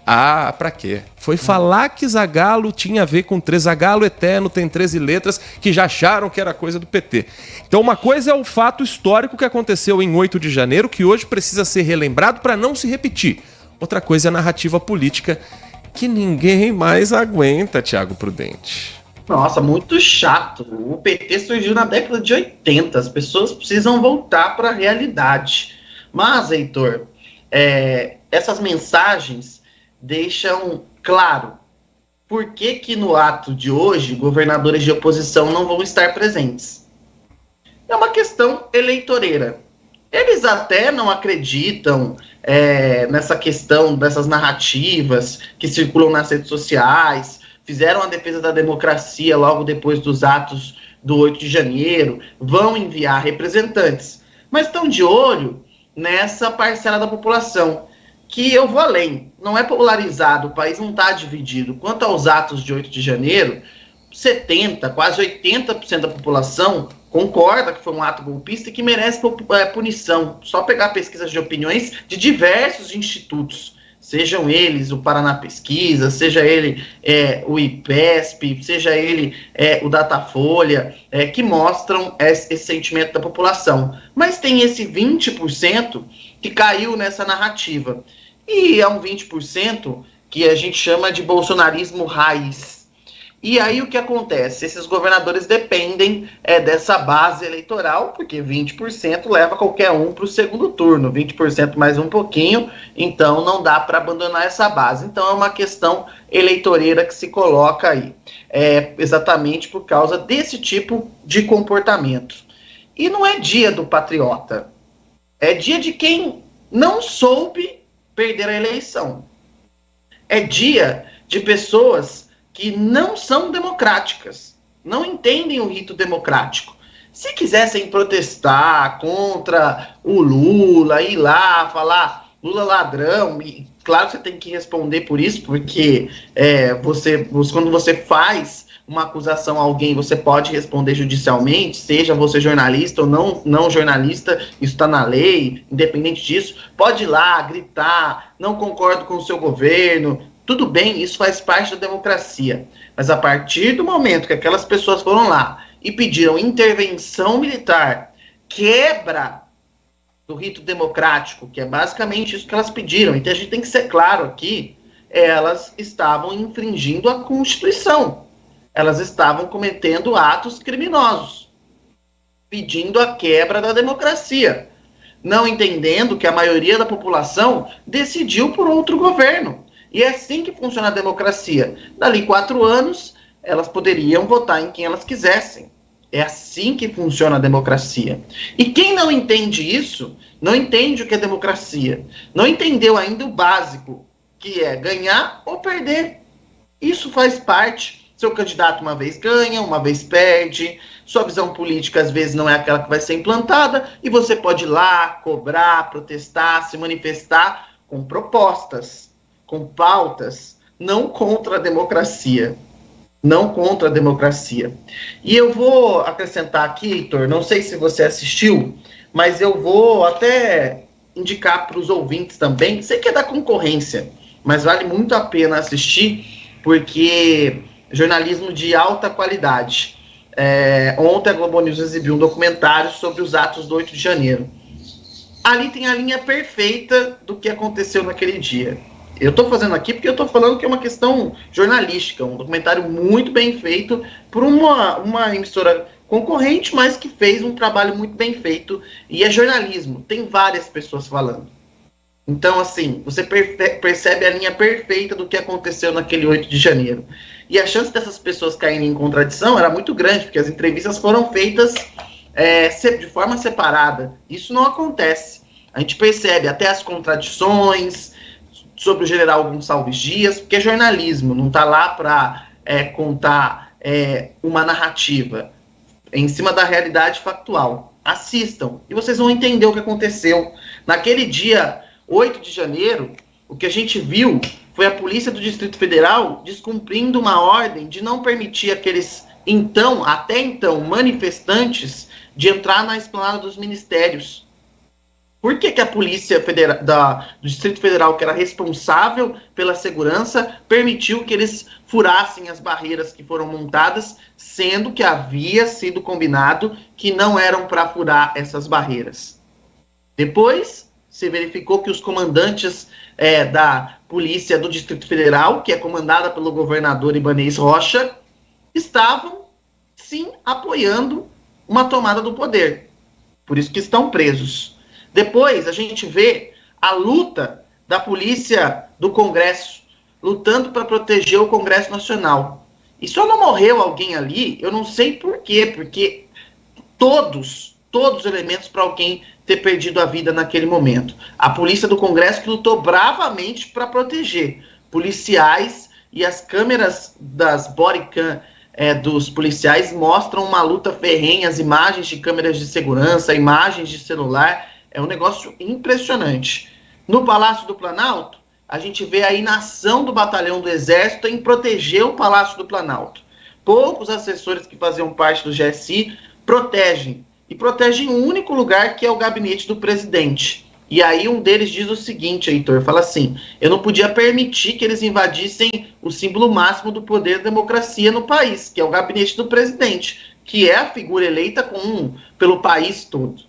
Ah, pra quê? Foi falar que Zagallo tinha a ver com 13. Zagallo eterno tem 13 letras que já acharam que era coisa do PT. Então uma coisa é o fato histórico que aconteceu em 8 de janeiro, que hoje precisa ser relembrado para não se repetir. Outra coisa é a narrativa política que ninguém mais aguenta, Thiago Prudente. Nossa, muito chato. O PT surgiu na década de 80. As pessoas precisam voltar para a realidade. Mas, Heitor, essas mensagens deixam claro por que no ato de hoje governadores de oposição não vão estar presentes. É uma questão eleitoreira. Eles até não acreditam nessa questão dessas narrativas que circulam nas redes sociais, fizeram a defesa da democracia logo depois dos atos do 8 de janeiro, vão enviar representantes, mas estão de olho nessa parcela da população, que eu vou além, não é polarizado, o país não está dividido. Quanto aos atos de 8 de janeiro, 70%, quase 80% da população concorda que foi um ato golpista e que merece punição. Só pegar pesquisas de opiniões de diversos institutos, sejam eles o Paraná Pesquisa, seja ele o IPESP, seja ele o Datafolha, que mostram esse sentimento da população. Mas tem esse 20% que caiu nessa narrativa. E é um 20% que a gente chama de bolsonarismo raiz. E aí o que acontece? Esses governadores dependem dessa base eleitoral, porque 20% leva qualquer um para o segundo turno, 20% mais um pouquinho, então não dá para abandonar essa base. Então é uma questão eleitoreira que se coloca aí, exatamente por causa desse tipo de comportamento. E não é dia do patriota, é dia de quem não soube perder a eleição. É dia de pessoas que não são democráticas, não entendem o rito democrático. Se quisessem protestar contra o Lula, ir lá falar Lula ladrão, e claro que você tem que responder por isso, porque quando você faz uma acusação a alguém, você pode responder judicialmente, seja você jornalista ou não jornalista, isso está na lei, independente disso, pode ir lá, gritar, não concordo com o seu governo, Tudo bem, isso faz parte da democracia. Mas a partir do momento que aquelas pessoas foram lá e pediram intervenção militar, quebra do rito democrático, que é basicamente isso que elas pediram. Então a gente tem que ser claro aqui, elas estavam infringindo a Constituição. Elas estavam cometendo atos criminosos, pedindo a quebra da democracia, não entendendo que a maioria da população decidiu por outro governo. E é assim que funciona a democracia. Dali 4 anos, elas poderiam votar em quem elas quisessem. É assim que funciona a democracia. E quem não entende isso, não entende o que é democracia. Não entendeu ainda o básico, que é ganhar ou perder. Isso faz parte. Seu candidato uma vez ganha, uma vez perde. Sua visão política às vezes não é aquela que vai ser implantada. E você pode ir lá, cobrar, protestar, se manifestar com propostas, com pautas, não contra a democracia. Não contra a democracia. E eu vou acrescentar aqui, Heitor, não sei se você assistiu, mas eu vou até indicar para os ouvintes também, sei que é da concorrência, mas vale muito a pena assistir, porque jornalismo de alta qualidade. Ontem a Globo News exibiu um documentário sobre os atos do 8 de janeiro. Ali tem a linha perfeita do que aconteceu naquele dia. Eu estou fazendo aqui porque eu estou falando que é uma questão jornalística, um documentário muito bem feito por uma emissora concorrente, mas que fez um trabalho muito bem feito, e é jornalismo, tem várias pessoas falando. Então, assim, você percebe a linha perfeita do que aconteceu naquele 8 de janeiro. E a chance dessas pessoas caírem em contradição era muito grande, porque as entrevistas foram feitas de forma separada. Isso não acontece. A gente percebe até as contradições sobre o general Gonçalves Dias, porque é jornalismo, não está lá para contar uma narrativa em cima da realidade factual. Assistam, e vocês vão entender o que aconteceu. Naquele dia, 8 de janeiro, o que a gente viu foi a Polícia do Distrito Federal descumprindo uma ordem de não permitir aqueles, até então, manifestantes de entrar na esplanada dos ministérios. Por que a Polícia do Distrito Federal, que era responsável pela segurança, permitiu que eles furassem as barreiras que foram montadas, sendo que havia sido combinado que não eram para furar essas barreiras? Depois, se verificou que os comandantes da Polícia do Distrito Federal, que é comandada pelo governador Ibanez Rocha, estavam, sim, apoiando uma tomada do poder. Por isso que estão presos. Depois a gente vê a luta da polícia do Congresso, lutando para proteger o Congresso Nacional. E só não morreu alguém ali, eu não sei por quê, porque todos os elementos para alguém ter perdido a vida naquele momento. A polícia do Congresso que lutou bravamente para proteger policiais, e as câmeras das bodycam dos policiais mostram uma luta ferrenha, as imagens de câmeras de segurança, imagens de celular. É um negócio impressionante. No Palácio do Planalto, a gente vê a inação do batalhão do Exército em proteger o Palácio do Planalto. Poucos assessores que faziam parte do GSI protegem. E protegem um único lugar, que é o gabinete do presidente. E aí um deles diz o seguinte, Heitor, fala assim: eu não podia permitir que eles invadissem o símbolo máximo do poder da democracia no país, que é o gabinete do presidente, que é a figura eleita pelo país todo.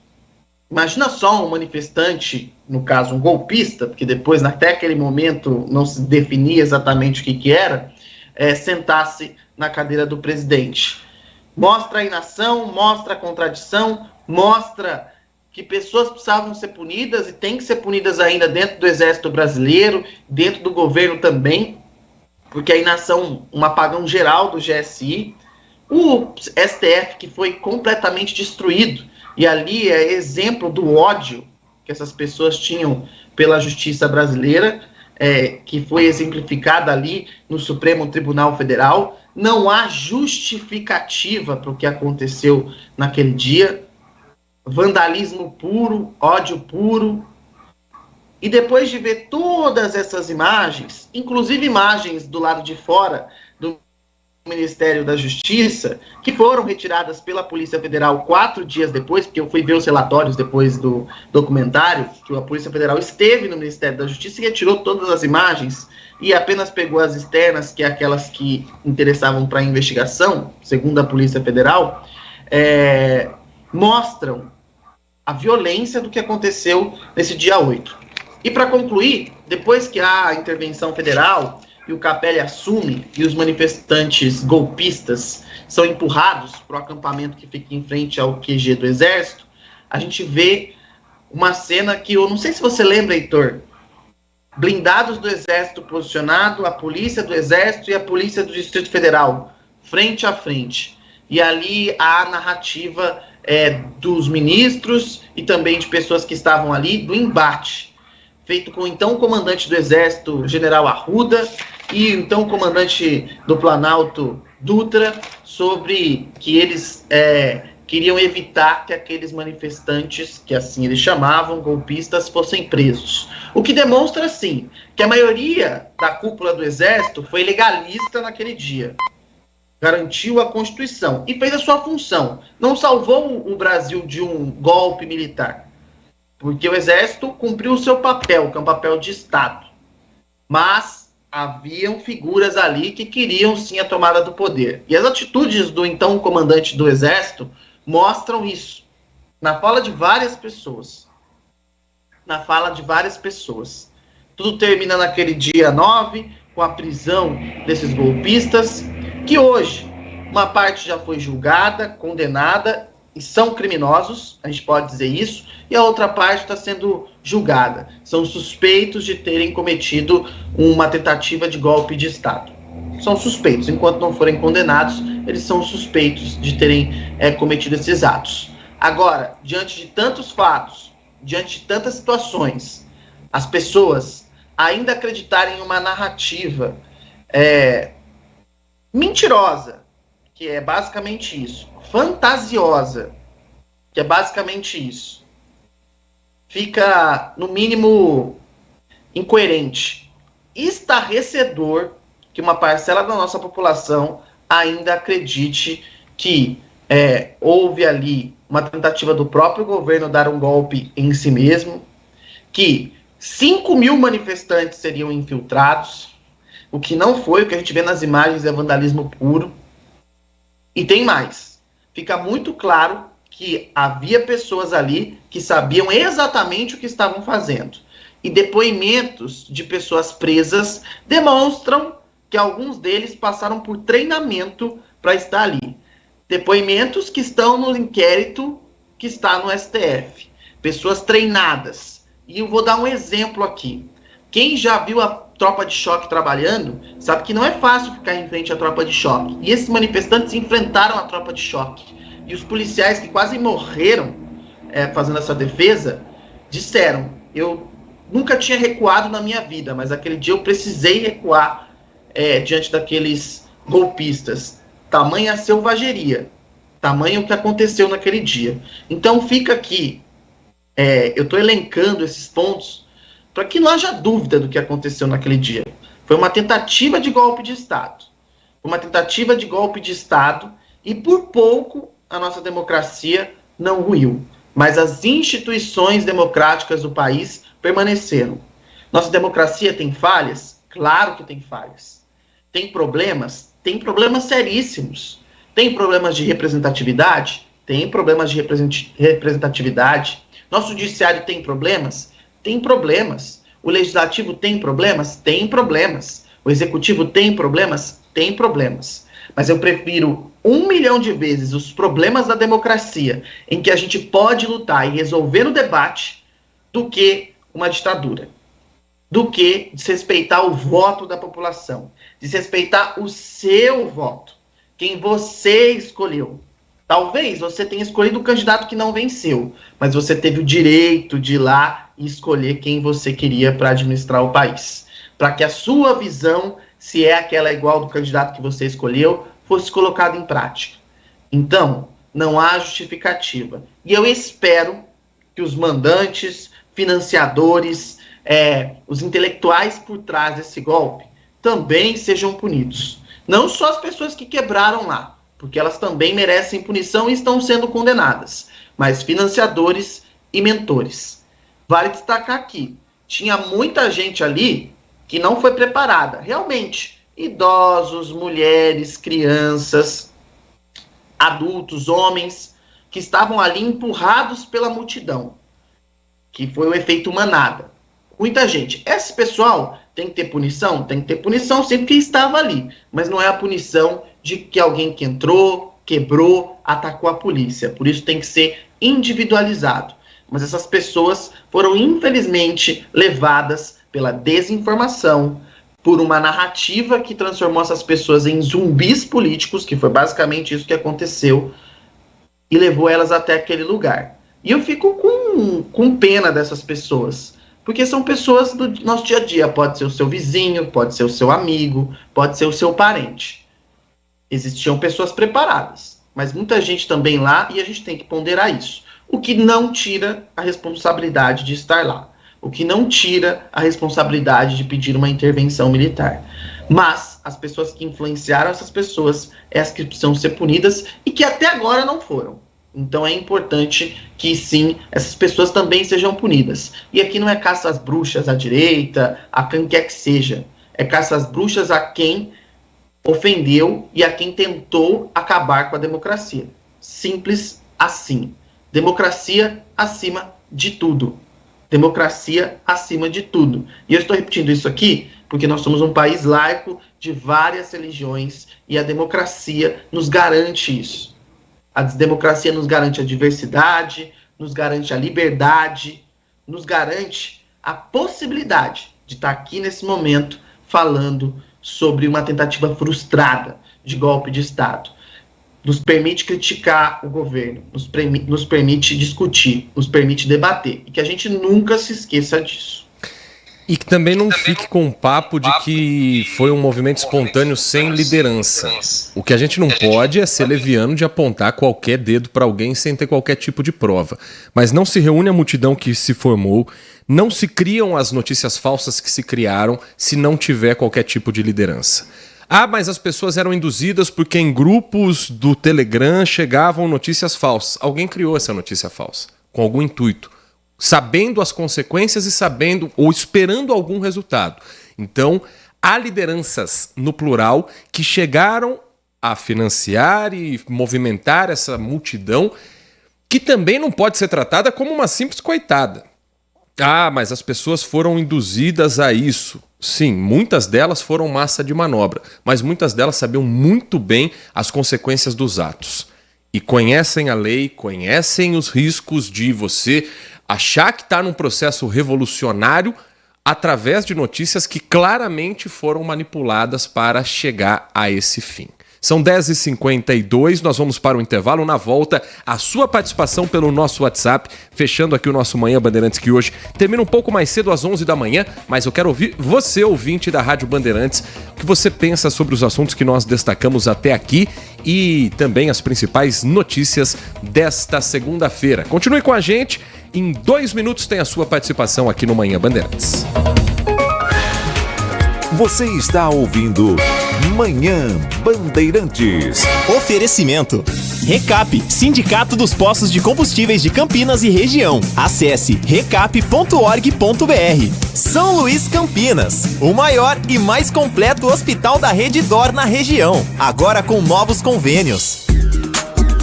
Imagina só um manifestante, no caso um golpista, porque depois, até aquele momento, não se definia exatamente o que era, sentasse na cadeira do presidente. Mostra a inação, mostra a contradição, mostra que pessoas precisavam ser punidas e têm que ser punidas ainda dentro do Exército Brasileiro, dentro do governo também, porque a inação, um apagão geral do GSI, o STF que foi completamente destruído, e ali é exemplo do ódio que essas pessoas tinham pela justiça brasileira, que foi exemplificada ali no Supremo Tribunal Federal. Não há justificativa para o que aconteceu naquele dia. Vandalismo puro, ódio puro. E depois de ver todas essas imagens, inclusive imagens do lado de fora do Ministério da Justiça, que foram retiradas pela Polícia Federal 4 dias depois, porque eu fui ver os relatórios depois do documentário, que a Polícia Federal esteve no Ministério da Justiça e retirou todas as imagens e apenas pegou as externas, que é aquelas que interessavam para a investigação, segundo a Polícia Federal, mostram a violência do que aconteceu nesse dia 8. E para concluir, depois que a intervenção federal e o Capelli assume e os manifestantes golpistas são empurrados para o acampamento que fica em frente ao QG do Exército, a gente vê uma cena que eu não sei se você lembra, Heitor, blindados do Exército posicionado, a Polícia do Exército e a Polícia do Distrito Federal, frente a frente. E ali a narrativa dos ministros e também de pessoas que estavam ali, do embate, feito com então o comandante do Exército, General Arruda, e então o comandante do Planalto, Dutra, sobre que eles queriam evitar que aqueles manifestantes, que assim eles chamavam, golpistas, fossem presos. O que demonstra, sim, que a maioria da cúpula do Exército foi legalista naquele dia. Garantiu a Constituição e fez a sua função. Não salvou o Brasil de um golpe militar, porque o Exército cumpriu o seu papel, que é um papel de Estado. Mas haviam figuras ali que queriam, sim, a tomada do poder. E as atitudes do então comandante do Exército mostram isso. Na fala de várias pessoas. Tudo termina naquele dia 9, com a prisão desses golpistas, que hoje uma parte já foi julgada, condenada, e são criminosos, a gente pode dizer isso, e a outra parte está sendo julgada. São suspeitos de terem cometido uma tentativa de golpe de Estado. São suspeitos, enquanto não forem condenados, eles são suspeitos de terem cometido esses atos. Agora, diante de tantos fatos, diante de tantas situações, as pessoas ainda acreditarem em uma narrativa mentirosa, que é basicamente isso, fantasiosa, que é basicamente isso, fica, no mínimo, incoerente, estarrecedor que uma parcela da nossa população ainda acredite que houve ali uma tentativa do próprio governo dar um golpe em si mesmo, que 5.000 manifestantes seriam infiltrados, o que não foi, o que a gente vê nas imagens é vandalismo puro. E tem mais. Fica muito claro que havia pessoas ali que sabiam exatamente o que estavam fazendo. E depoimentos de pessoas presas demonstram que alguns deles passaram por treinamento para estar ali. Depoimentos que estão no inquérito que está no STF. Pessoas treinadas. E eu vou dar um exemplo aqui. Quem já viu a tropa de choque trabalhando, sabe que não é fácil ficar em frente à tropa de choque. E esses manifestantes enfrentaram a tropa de choque. E os policiais que quase morreram fazendo essa defesa, disseram, eu nunca tinha recuado na minha vida, mas aquele dia eu precisei recuar diante daqueles golpistas. Tamanha a selvageria, tamanho o que aconteceu naquele dia. Então fica aqui, eu estou elencando esses pontos para que não haja dúvida do que aconteceu naquele dia. Foi uma tentativa de golpe de Estado. Foi uma tentativa de golpe de Estado e por pouco a nossa democracia não ruiu. Mas as instituições democráticas do país permaneceram. Nossa democracia tem falhas? Claro que tem falhas. Tem problemas? Tem problemas seríssimos. Tem problemas de representatividade? Tem problemas de representatividade. Nosso judiciário tem problemas? Tem problemas. O legislativo tem problemas? Tem problemas. O executivo tem problemas? Tem problemas. Mas eu prefiro 1 milhão de vezes os problemas da democracia, em que a gente pode lutar e resolver no debate, do que uma ditadura. Do que desrespeitar o voto da população. Desrespeitar o seu voto. Quem você escolheu. Talvez você tenha escolhido um candidato que não venceu, mas você teve o direito de ir lá e escolher quem você queria para administrar o país. Para que a sua visão, se é aquela igual do candidato que você escolheu, fosse colocada em prática. Então, não há justificativa. E eu espero que os mandantes, financiadores, os intelectuais por trás desse golpe, também sejam punidos. Não só as pessoas que quebraram lá, porque elas também merecem punição e estão sendo condenadas, mas financiadores e mentores. Vale destacar aqui, tinha muita gente ali que não foi preparada, realmente. Idosos, mulheres, crianças, adultos, homens, que estavam ali empurrados pela multidão, que foi o efeito manada. Muita gente. Esse pessoal tem que ter punição? Tem que ter punição sempre que estava ali, mas não é a punição de que alguém que entrou, quebrou, atacou a polícia. Por isso tem que ser individualizado. Mas essas pessoas foram, infelizmente, levadas pela desinformação, por uma narrativa que transformou essas pessoas em zumbis políticos, que foi basicamente isso que aconteceu, e levou elas até aquele lugar. E eu fico com pena dessas pessoas, porque são pessoas do nosso dia a dia. Pode ser o seu vizinho, pode ser o seu amigo, pode ser o seu parente. Existiam pessoas preparadas, mas muita gente também lá, e a gente tem que ponderar isso. O que não tira a responsabilidade de estar lá. O que não tira a responsabilidade de pedir uma intervenção militar. Mas as pessoas que influenciaram essas pessoas, as que precisam ser punidas e que até agora não foram. Então é importante que sim, essas pessoas também sejam punidas. E aqui não é caça às bruxas à direita, a quem quer que seja. É caça às bruxas a quem ofendeu e a quem tentou acabar com a democracia. Simples assim. Democracia acima de tudo. Democracia acima de tudo. E eu estou repetindo isso aqui porque nós somos um país laico de várias religiões e a democracia nos garante isso. A democracia nos garante a diversidade, nos garante a liberdade, nos garante a possibilidade de estar aqui nesse momento falando sobre uma tentativa frustrada de golpe de Estado. Nos permite criticar o governo, nos permite discutir, nos permite debater. E que a gente nunca se esqueça disso. E que também não fique com um papo de que foi um movimento espontâneo sem liderança. O que a gente não pode é ser leviano de apontar qualquer dedo para alguém sem ter qualquer tipo de prova. Mas não se reúne a multidão que se formou, não se criam as notícias falsas que se criaram se não tiver qualquer tipo de liderança. Ah, mas as pessoas eram induzidas porque em grupos do Telegram chegavam notícias falsas. Alguém criou essa notícia falsa, com algum intuito, sabendo as consequências e sabendo ou esperando algum resultado. Então, há lideranças, no plural, que chegaram a financiar e movimentar essa multidão, que também não pode ser tratada como uma simples coitada. Ah, mas as pessoas foram induzidas a isso. Sim, muitas delas foram massa de manobra, mas muitas delas sabiam muito bem as consequências dos atos. E conhecem a lei, conhecem os riscos de você achar que está num processo revolucionário através de notícias que claramente foram manipuladas para chegar a esse fim. São 10h52, nós vamos para o intervalo. Na volta, a sua participação pelo nosso WhatsApp, fechando aqui o nosso Manhã Bandeirantes, que hoje termina um pouco mais cedo, às 11 da manhã, mas eu quero ouvir você, ouvinte da Rádio Bandeirantes, o que você pensa sobre os assuntos que nós destacamos até aqui e também as principais notícias desta segunda-feira. Continue com a gente, em 2 minutos tem a sua participação aqui no Manhã Bandeirantes. Você está ouvindo Manhã Bandeirantes. Oferecimento. Recap, Sindicato dos Postos de Combustíveis de Campinas e Região. Acesse recap.org.br. São Luís Campinas, o maior e mais completo hospital da Rede DOR na região, agora com novos convênios.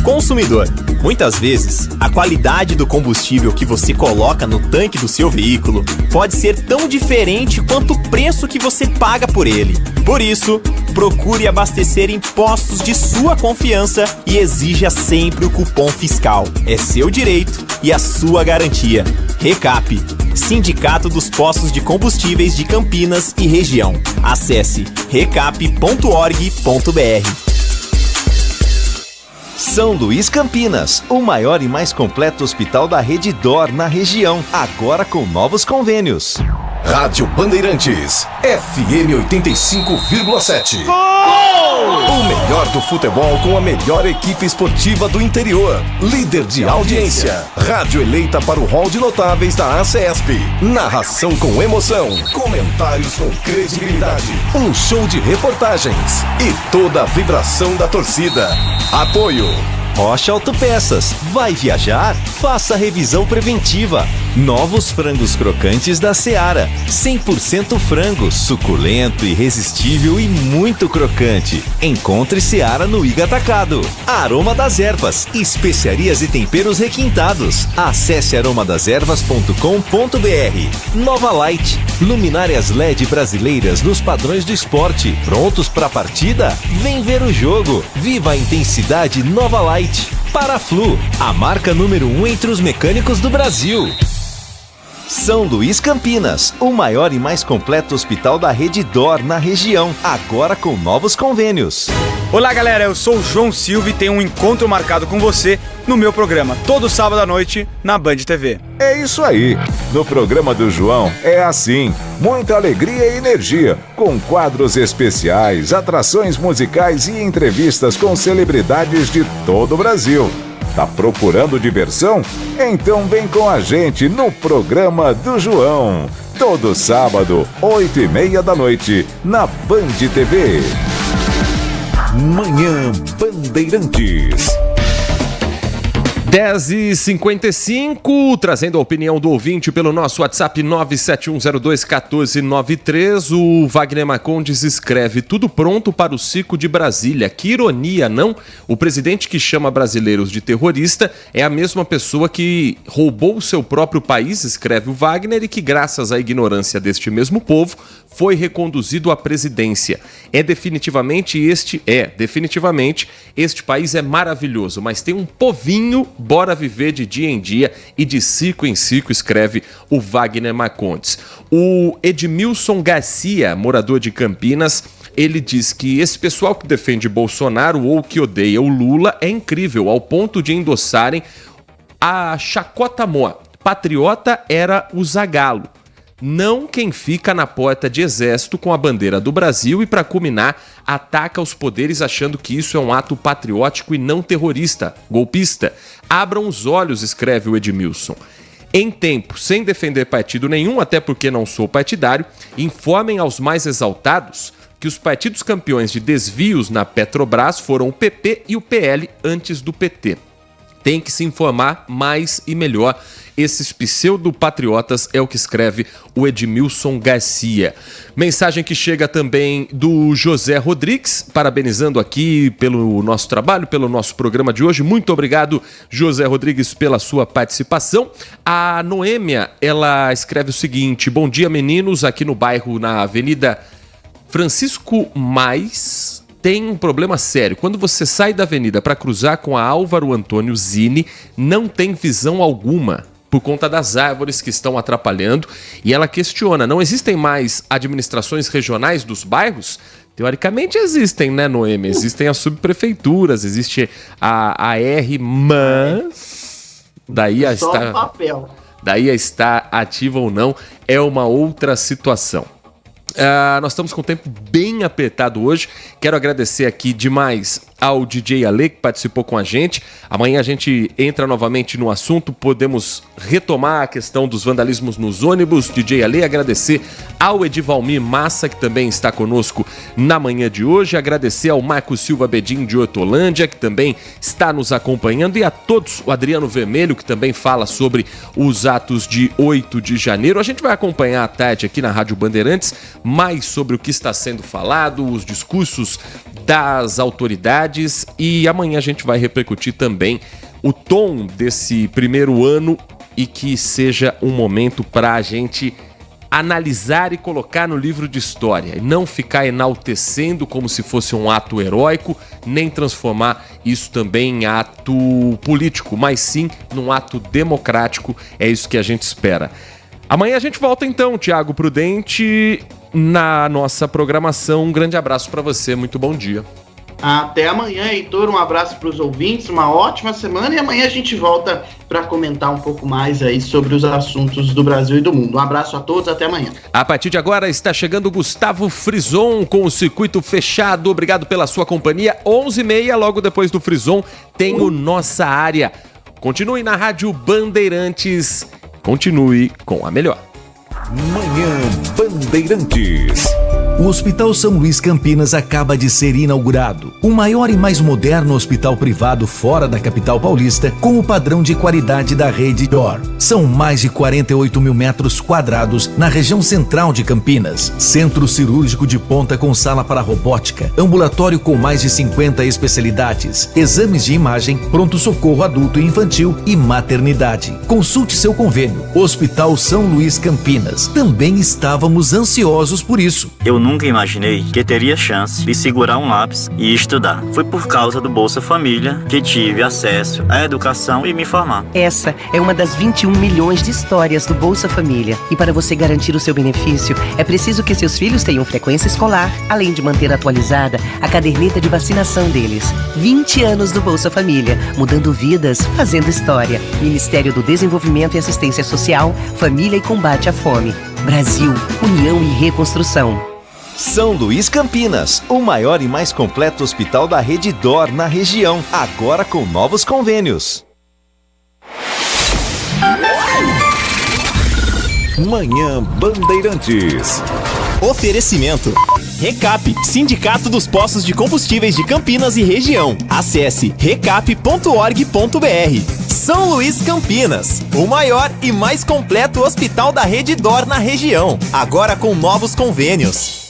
Consumidor. Muitas vezes, a qualidade do combustível que você coloca no tanque do seu veículo pode ser tão diferente quanto o preço que você paga por ele. Por isso, procure abastecer em postos de sua confiança e exija sempre o cupom fiscal. É seu direito e a sua garantia. Recap, Sindicato dos Postos de Combustíveis de Campinas e Região. Acesse recap.org.br. São Luís Campinas, o maior e mais completo hospital da Rede DOR na região, agora com novos convênios. Rádio Bandeirantes, FM 85,7. O melhor do futebol com a melhor equipe esportiva do interior. Líder de audiência. Rádio eleita para o hall de notáveis da ACESP. Narração com emoção. Comentários com credibilidade. Um show de reportagens. E toda a vibração da torcida. Apoio Rocha Autopeças. Vai viajar? Faça a revisão preventiva. Novos frangos crocantes da Seara. 100% frango, suculento, irresistível e muito crocante. Encontre Seara no Iga Atacado. Aroma das Ervas. Especiarias e temperos requintados. Acesse aromadeservas.com.br. Nova Light. Luminárias LED brasileiras nos padrões do esporte. Prontos para a partida? Vem ver o jogo. Viva a intensidade Nova Light. Paraflu, a marca número 1 entre os mecânicos do Brasil. São Luís Campinas, o maior e mais completo hospital da rede DOR na região, agora com novos convênios. Olá galera, eu sou o João Silva e tenho um encontro marcado com você no meu programa, todo sábado à noite, na Band TV. É isso aí, no programa do João é assim, muita alegria e energia, com quadros especiais, atrações musicais e entrevistas com celebridades de todo o Brasil. Tá procurando diversão? Então vem com a gente no programa do João. Todo sábado, 8h30 da noite, na Band TV. Manhã Bandeirantes. 10h55, trazendo a opinião do ouvinte pelo nosso WhatsApp 971021493. O Wagner Marcondes escreve: tudo pronto para o circo de Brasília. Que ironia, não? O presidente que chama brasileiros de terrorista é a mesma pessoa que roubou o seu próprio país, escreve o Wagner, e que graças à ignorância deste mesmo povo foi reconduzido à presidência. Definitivamente este país é maravilhoso, mas tem um povinho, bora viver de dia em dia e de circo em circo, escreve o Wagner Marcondes. O Edmilson Garcia, morador de Campinas, ele diz que esse pessoal que defende Bolsonaro ou que odeia o Lula é incrível, ao ponto de endossarem a chacota mó. Patriota era o Zagallo. Não quem fica na porta de exército com a bandeira do Brasil e, para culminar, ataca os poderes achando que isso é um ato patriótico e não terrorista, golpista. Abram os olhos, escreve o Edmilson. Em tempo, sem defender partido nenhum, até porque não sou partidário, informem aos mais exaltados que os partidos campeões de desvios na Petrobras foram o PP e o PL antes do PT. Tem que se informar mais e melhor. Esses pseudo-patriotas é o que escreve o Edmilson Garcia. Mensagem que chega também do José Rodrigues, parabenizando aqui pelo nosso trabalho, pelo nosso programa de hoje. Muito obrigado, José Rodrigues, pela sua participação. A Noêmia, ela escreve o seguinte: bom dia, meninos, aqui no bairro, na Avenida Francisco Mais, tem um problema sério. Quando você sai da avenida para cruzar com a Álvaro Antônio Zini, não tem visão alguma por conta das árvores que estão atrapalhando. E ela questiona: não existem mais administrações regionais dos bairros? Teoricamente existem, né, Noemi? Existem as subprefeituras, existe a AR, mas daí a estar ativa ou não é uma outra situação. Nós estamos com o tempo bem apertado hoje. Quero agradecer aqui demais ao DJ Ale, que participou com a gente. Amanhã a gente entra novamente no assunto, podemos retomar a questão dos vandalismos nos ônibus. DJ Ale, agradecer ao Edivalmir Massa, que também está conosco na manhã de hoje. Agradecer ao Marco Silva Bedin de Hortolândia, que também está nos acompanhando. E a todos, o Adriano Vermelho, que também fala sobre os atos de 8 de janeiro. A gente vai acompanhar à tarde aqui na Rádio Bandeirantes mais sobre o que está sendo falado, os discursos das autoridades, e amanhã a gente vai repercutir também o tom desse primeiro ano e que seja um momento para a gente analisar e colocar no livro de história e não ficar enaltecendo como se fosse um ato heróico, nem transformar isso também em ato político, mas sim num ato democrático. É isso que a gente espera. Amanhã a gente volta então, Thiago Prudente, na nossa programação. Um grande abraço para você, muito bom dia. Até amanhã, Heitor, um abraço para os ouvintes, uma ótima semana e amanhã a gente volta para comentar um pouco mais aí sobre os assuntos do Brasil e do mundo. Um abraço a todos, até amanhã. A partir de agora está chegando Gustavo Frison com o circuito fechado. Obrigado pela sua companhia. 11h30, logo depois do Frison, tem o Nossa Área. Continue na Rádio Bandeirantes. Continue com a melhor. Manhã Bandeirantes. O Hospital São Luís Campinas acaba de ser inaugurado. O maior e mais moderno hospital privado fora da capital paulista, com o padrão de qualidade da rede DOR. São mais de 48 mil metros quadrados na região central de Campinas. Centro cirúrgico de ponta com sala para robótica, ambulatório com mais de 50 especialidades, exames de imagem, pronto-socorro adulto e infantil e maternidade. Consulte seu convênio. Hospital São Luís Campinas. Também estávamos ansiosos por isso. Eu nunca imaginei que teria chance de segurar um lápis e estudar. Foi por causa do Bolsa Família que tive acesso à educação e me formar. Essa é uma das 21 milhões de histórias do Bolsa Família. E para você garantir o seu benefício, é preciso que seus filhos tenham frequência escolar, além de manter atualizada a caderneta de vacinação deles. 20 anos do Bolsa Família, mudando vidas, fazendo história. Ministério do Desenvolvimento e Assistência Social, Família e Combate à Fome. Brasil, União e Reconstrução. São Luís Campinas, o maior e mais completo hospital da rede DOR na região, agora com novos convênios. Manhã Bandeirantes. Oferecimento. Recap, Sindicato dos Postos de Combustíveis de Campinas e região. Acesse recap.org.br. São Luís Campinas, o maior e mais completo hospital da rede DOR na região, agora com novos convênios.